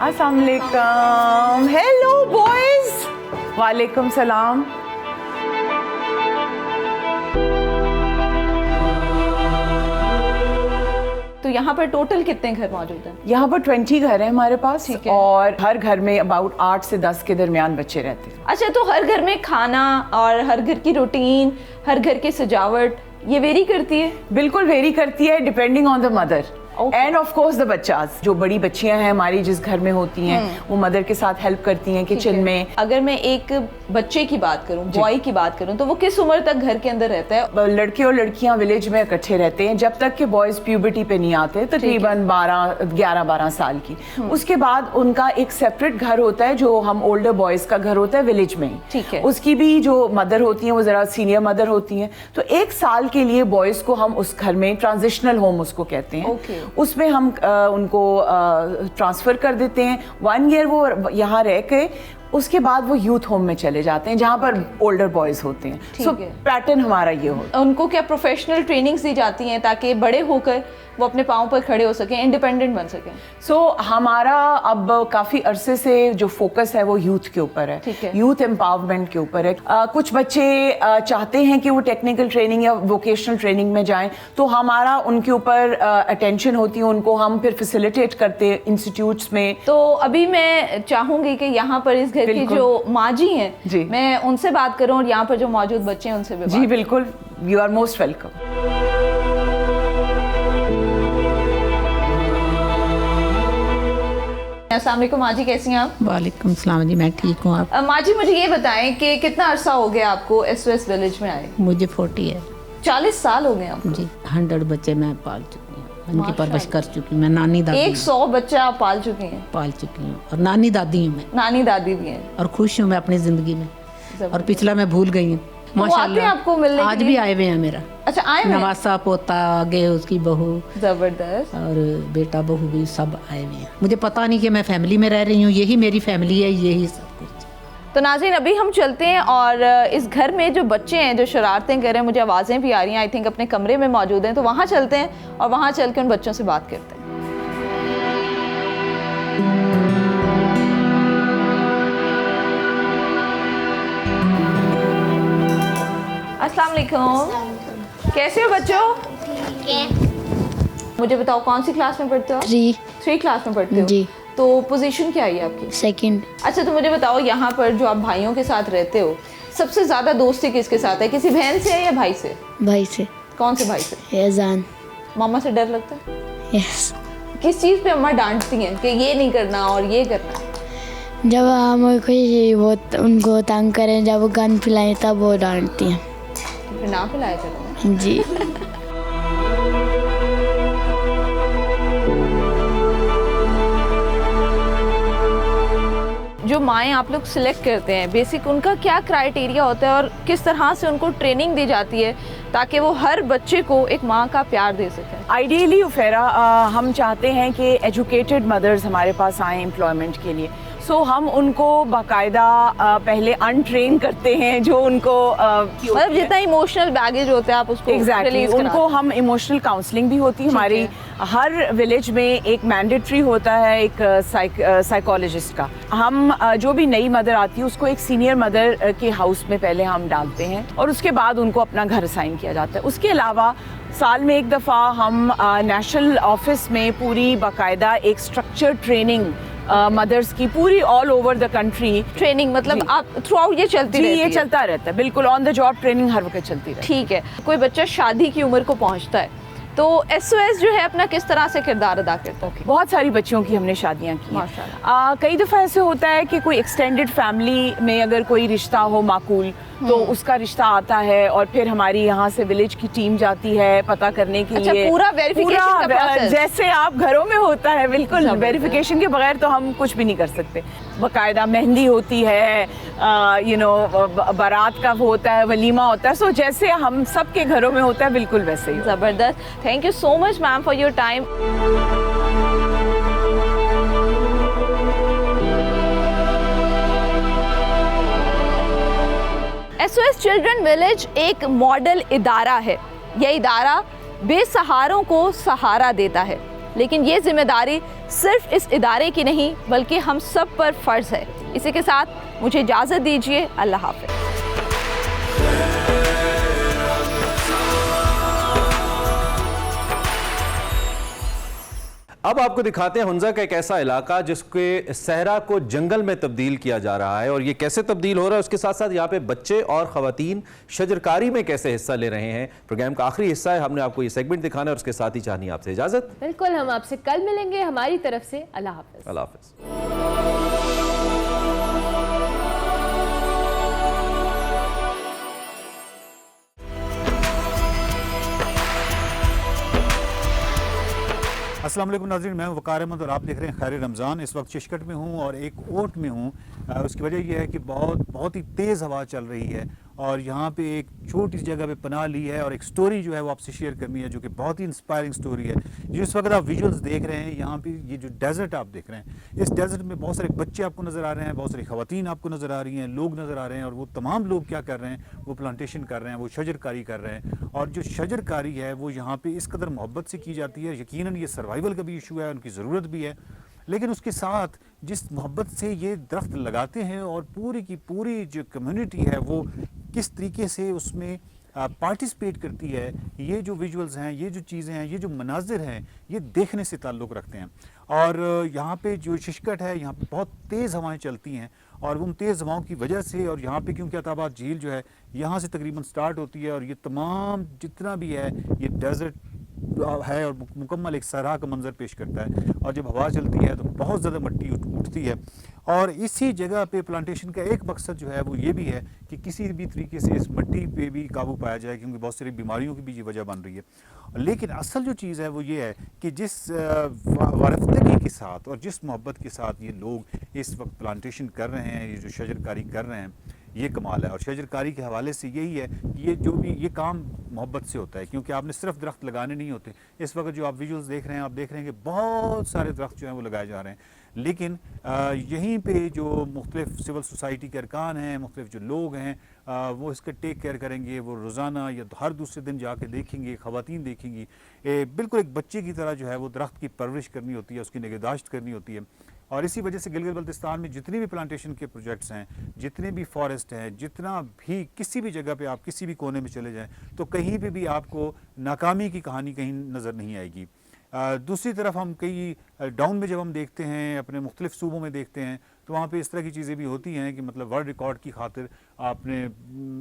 अस्सलाम वालेकुम। Hello boys. वालेकुम सलाम। तो यहाँ पर टोटल कितने घर मौजूद हैं? यहाँ पर 20 घर हैं हमारे पास, और हर घर में अबाउट 8 से 10 के दरमियान बच्चे रहते हैं। अच्छा, तो हर घर में खाना और हर घर की रूटीन, हर घर की सजावट ये वेरी करती है? बिल्कुल वेरी करती है, depending on the mother and of course the बच्चास। जो बड़ी बच्चियां हैं हमारी जिस घर में होती हैं वो मदर के साथ हेल्प करती हैं किचन में। अगर मैं एक बच्चे की बात करूं, बॉय की बात करूं, तो वो किस उम्र तक घर के अंदर रहता है? लड़के और लड़कियां विलेज में इकट्ठे रहते हैं जब तक कि बॉयज प्यूबर्टी पे नहीं आते, तकरीबन 11-12 साल की। उसके बाद उनका एक सेपरेट घर होता है जो हम ओल्डर बॉयज का घर होता है विलेज में ही। ठीक है। उसकी भी जो मदर होती हैं वो जरा सीनियर मदर होती हैं, तो 1 साल के लिए बॉयज को हम उस घर में, ट्रांजिशनल होम उसको कहते हैं, उसमें हम उनको ट्रांसफर कर देते हैं। 1 ईयर वो यहाँ रह के उसके बाद वो यूथ होम में चले जाते हैं जहाँ पर ओल्डर बॉयज होते हैं। सो पैटर्न हमारा ये होता है। उनको क्या प्रोफेशनल ट्रेनिंग्स दी जाती हैं ताकि बड़े होकर वो अपने पाँव पर खड़े हो सकें, इंडिपेंडेंट बन सकें? सो हमारा अब काफ़ी अरसे से जो फोकस है वो यूथ के ऊपर है, यूथ एम्पावरमेंट के ऊपर है। कुछ बच्चे चाहते हैं कि वो टेक्निकल ट्रेनिंग या वोकेशनल ट्रेनिंग में जाएं, तो हमारा उनके ऊपर अटेंशन होती है, उनको हम फिर फैसिलिटेट करते हैं इंस्टीट्यूट्स में। तो अभी मैं चाहूंगी कि यहाँ पर इस घर की जो माँ जी हैं, मैं उनसे बात करूँ और यहाँ पर जो मौजूद बच्चे हैं उनसे भी बात। जी बिल्कुल, यू आर मोस्ट वेलकम। अस्सलाम वालेकुम माँ जी, कैसी हैं आप? वालेकुम सलाम जी, मैं ठीक हूँ। आप? माँ जी मुझे ये बताएं कि कितना अरसा हो गया आपको SOS विलेज में आए? मुझे 40 है। 40 साल हो गए आपको? जी, 100 बच्चे मैं पाल चुकी हूँ, उनकी परवरिश कर चुकी हूँ। मैं नानी दादी 100 बच्चा आप पाल चुकी हैं? पाल चुकी हूँ, और नानी दादी हूँ मैं। नानी दादी भी हैं? और खुश हूँ मैं अपनी जिंदगी में, और पिछला मैं भूल गई हूँ माशाल्लाह। आपको मिलने आज भी आए हुए हैं मेरा। अच्छा, आए हुए? नवासा पोता, आगे उसकी बहू, जबरदस्त, और बेटा बहू भी सब आए हुए हैं। मुझे पता नहीं कि मैं फैमिली में रह रही हूँ, यही मेरी फैमिली है, यही सब कुछ। तो नाज़रीन अभी हम चलते हैं और इस घर में जो बच्चे हैं जो शरारतें कर रहे हैं, मुझे आवाज़ें भी आ रही हैं, आई थिंक अपने कमरे में मौजूद हैं, तो वहाँ चलते हैं और वहाँ चल के उन बच्चों से बात करते हैं। अस्सलाम वालेकुम, कैसे हो बच्चों? मुझे बताओ कौन सी क्लास में पढ़ते हो? 3 क्लास में पढ़ते हो जी। तो पोजीशन क्या है आपकी? 2nd। अच्छा, तो मुझे बताओ यहाँ पर जो आप भाइयों के साथ रहते हो, सबसे ज्यादा दोस्ती किसके साथ है? किसी बहन से है या भाई से? भाई से। कौन से भाई से? एजान। मामा से डर लगता है? यस। किस चीज़ पे अम्मा डांटती हैं कि ये नहीं करना और ये करना? जब हम वो उनको तंग करें, जब वो गन पिलाएं तब वो डांटती हैं। फिर ना पिलाया करो जी। जो माएँ आप लोग सिलेक्ट करते हैं, बेसिक उनका क्या क्राइटेरिया होता है और किस तरह से उनको ट्रेनिंग दी जाती है ताकि वो हर बच्चे को एक माँ का प्यार दे सकें? आइडियली उफेरा हम चाहते हैं कि एजुकेटेड मदर्स हमारे पास आएँ एम्प्लॉयमेंट के लिए। सो हम उनको बाकायदा पहले अनट्रेन करते हैं, जो उनको मतलब जितना इमोशनल बैगेज होता है आप उसको एग्जैक्टली उनको हम इमोशनल काउंसलिंग भी होती है हमारी। हर विलेज में एक मैंडेटरी होता है एक साइकोलॉजिस्ट का। हम जो भी नई मदर आती है उसको एक सीनियर मदर के हाउस में पहले हम डालते हैं और उसके बाद उनको अपना घर असाइन किया जाता है। उसके अलावा साल में एक दफ़ा हम नेशनल ऑफिस में पूरी बाकायदा एक स्ट्रक्चर ट्रेनिंग मदर्स की पूरी all over the country training, मतलब आप थ्रू आउट ये चलती रहती है? ये चलता रहता है, बिल्कुल ऑन द जॉब ट्रेनिंग हर वक्त चलती रहती है। ठीक है। कोई बच्चा शादी की उम्र को पहुंचता है तो SOS जो है अपना किस तरह से किरदार अदा करता है? बहुत सारी बच्चियों की हमने शादियां की हैं। कई दफ़ा ऐसे होता है कि कोई एक्सटेंडेड फैमिली में अगर कोई रिश्ता हो माकूल, तो उसका रिश्ता आता है और फिर हमारी यहाँ से विलेज की टीम जाती है पता करने के लिए। पूरा वेरिफिकेशन का प्रोसेस जैसे आप घरों में होता है, बिल्कुल वेरिफिकेशन के बगैर तो हम कुछ भी नहीं कर सकते। बाकायदा मेहंदी होती है, बारात का होता है, वलीमा होता है। सो जैसे हम सब के घरों में होता है बिल्कुल वैसे ही। ज़बरदस्त। Thank you so much ma'am for your time. SOS children village एक मॉडल इदारा है। यह इदारा बेसहारों को सहारा देता है, लेकिन ये जिम्मेदारी सिर्फ इस इदारे की नहीं बल्कि हम सब पर फ़र्ज़ है। इसी के साथ मुझे इजाज़त दीजिए। अल्लाह हाफ़िज़। अब आपको दिखाते हैं हुंजा का एक ऐसा इलाका जिसके सहरा को जंगल में तब्दील किया जा रहा है, और ये कैसे तब्दील हो रहा है, उसके साथ साथ यहाँ पे बच्चे और ख़वातीन शजरकारी में कैसे हिस्सा ले रहे हैं। प्रोग्राम का आखिरी हिस्सा है, हमने आपको ये सेगमेंट दिखाना है और उसके साथ ही चाहनी आपसे इजाजत। बिल्कुल, हम आपसे कल मिलेंगे। हमारी तरफ से अल्लाह हाफ़िज़। अल्लाह हाफ़िज़। अस्सलाम वालेकुम नाज़रीन, मैं वकार अहमद और आप देख रहे हैं खैर रमज़ान। इस वक्त चिशकट में हूँ और एक ओट में हूँ। उसकी वजह यह है कि बहुत ही तेज़ हवा चल रही है और यहाँ पे एक छोटी सी जगह पे पनाह ली है और एक स्टोरी जो है वो आपसे शेयर करनी है, जो कि बहुत ही इंस्पायरिंग स्टोरी है। जिस वक्त आप विजुअल्स देख रहे हैं, यहाँ पे ये जो डेजर्ट आप देख रहे हैं, इस डेजर्ट में बहुत सारे बच्चे आपको नज़र आ रहे हैं, बहुत सारी ख़वातीन आपको नज़र आ रही हैं, लोग नज़र आ रहे हैं। और वो तमाम लोग क्या कर रहे हैं, वो प्लांटेशन कर रहे हैं, वो शजरकारी कर रहे हैं। और जो शजरकारी है वो यहाँ पर इस कदर मोहब्बत से की जाती है। यकीनन ये सर्वाइवल का भी इशू है, उनकी ज़रूरत भी है, लेकिन उसके साथ जिस मोहब्बत से ये दरख्त लगाते हैं और पूरी की पूरी जो कम्युनिटी है वो किस तरीके से उसमें पार्टिसिपेट करती है, ये जो विजुअल्स हैं, ये जो चीज़ें हैं, ये जो मनाजिर हैं, ये देखने से ताल्लुक़ रखते हैं। और यहाँ पे जो शिशकट है, यहाँ पे बहुत तेज़ हवाएं चलती हैं और उन तेज़ हवाओं की वजह से, और यहाँ पे क्योंकि अताबाद झील जो है यहाँ से तकरीबन स्टार्ट होती है और ये तमाम जितना भी है ये डेजर्ट है और मुकम्मल एक सहरा का मंजर पेश करता है। और जब हवा चलती है तो बहुत ज़्यादा मिट्टी उठती है। और इसी जगह पे प्लांटेशन का एक मकसद जो है वो ये भी है कि किसी भी तरीके से इस मिट्टी पे भी काबू पाया जाए, क्योंकि बहुत सारी बीमारियों की भी ये वजह बन रही है। लेकिन असल जो चीज़ है वो ये है कि जिस वारफ्तगी के साथ और जिस मोहब्बत के साथ ये लोग इस वक्त प्लांटेशन कर रहे हैं, ये जो शजरकारी कर रहे हैं, ये कमाल है। और शजरकारी के हवाले से यही है कि ये जो भी ये काम मोहब्बत से होता है, क्योंकि आपने सिर्फ दरख्त लगाने नहीं होते। इस वक्त जो आप विजुअल्स देख रहे हैं, आप देख रहे हैं कि बहुत सारे दरख्त जो हैं वो लगाए जा रहे हैं, लेकिन यहीं पे जो मुख्तलिफ सिविल सोसाइटी के अरकान हैं, मुख्तलिफ जो लोग हैं, वो इसका टेक केयर करेंगे। वो रोज़ाना या हर दूसरे दिन जाके देखेंगे, ख़वातीन देखेंगी। बिल्कुल एक बच्चे की तरह जो है वो दरख्त की परवरिश करनी होती है, उसकी निगहदाश्त करनी होती है। और इसी वजह से गिलगित बल्तिस्तान में जितने भी प्लांटेशन के प्रोजेक्ट्स हैं, जितने भी फॉरेस्ट हैं, जितना भी किसी भी जगह पे आप किसी भी कोने में चले जाएं तो कहीं पे भी आपको नाकामी की कहानी कहीं नज़र नहीं आएगी। दूसरी तरफ हम कई डाउन में जब हम देखते हैं, अपने मुख्तलिफ सूबों में देखते हैं, तो वहाँ पे इस तरह की चीज़ें भी होती हैं कि मतलब वर्ल्ड रिकॉर्ड की खातिर आपने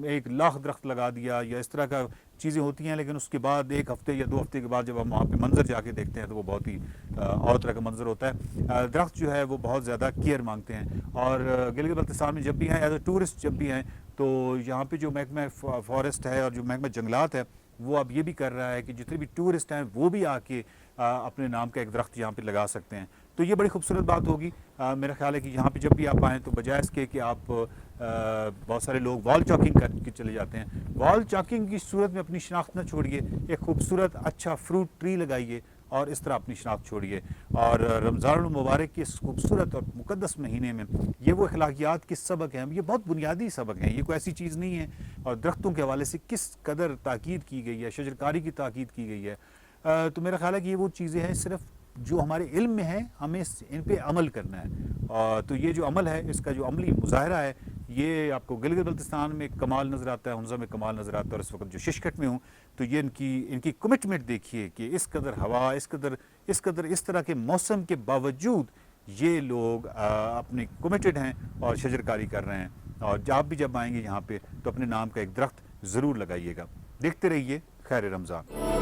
1 लाख दरख्त लगा दिया या इस तरह का चीज़ें होती हैं। लेकिन उसके बाद 1 हफ़्ते या 2 हफ़्ते के बाद जब हम वहाँ पे मंजर जाके देखते हैं तो वो बहुत ही और तरह का मंजर होता है। दरख्त जो है वो बहुत ज़्यादा केयर मांगते हैं। और गिलगित बल्तिस्तान में जब भी हैं, एज ए टूरिस्ट जब भी हैं, तो यहाँ पे जो महकमा फॉरेस्ट है और जो महकमा जंगलात है वो अब ये भी कर रहा है कि जितने भी टूरिस्ट हैं वो भी आके अपने नाम का एक दरख्त यहाँ पे लगा सकते हैं। तो ये बड़ी खूबसूरत बात होगी। मेरा ख्याल है कि यहाँ पे जब भी आप आएँ तो बजाय इसके कि आप बहुत सारे लोग वॉल चॉकिंग करके चले जाते हैं, वॉल चॉकिंग की सूरत में अपनी शनाख्त न छोड़िए, एक खूबसूरत अच्छा फ्रूट ट्री लगाइए और इस तरह अपनी शनाख्त छोड़िए। और रमज़ान मुबारक के इस खूबसूरत और मुक़द्दस महीने में ये वो अखलाकियात के सबक हैं, ये बहुत बुनियादी सबक हैं, ये कोई ऐसी चीज़ नहीं है। और दरख्तों के हवाले से किस कदर ताकीद की गई है, शजरकारी की ताकीद की गई है। तो मेरा ख्याल है कि ये वो चीज़ें हैं सिर्फ जो हमारे इल्म में है, हमें इन पे अमल करना है। तो ये जो अमल है, इसका जो अमली मुजाहरा है, ये आपको गिलगित बल्तिस्तान में कमाल नज़र आता है, हुंजा में कमाल नज़र आता है। और इस वक्त जो शिशकट में हूँ तो ये इनकी कमिटमेंट देखिए कि इस कदर हवा, इस कदर इस तरह के मौसम के बावजूद ये लोग अपने कमिटेड हैं और शजरकारी कर रहे हैं। और आप भी जब आएंगे यहाँ पे तो अपने नाम का एक दरख्त ज़रूर लगाइएगा। देखते रहिए खैर रमज़ान।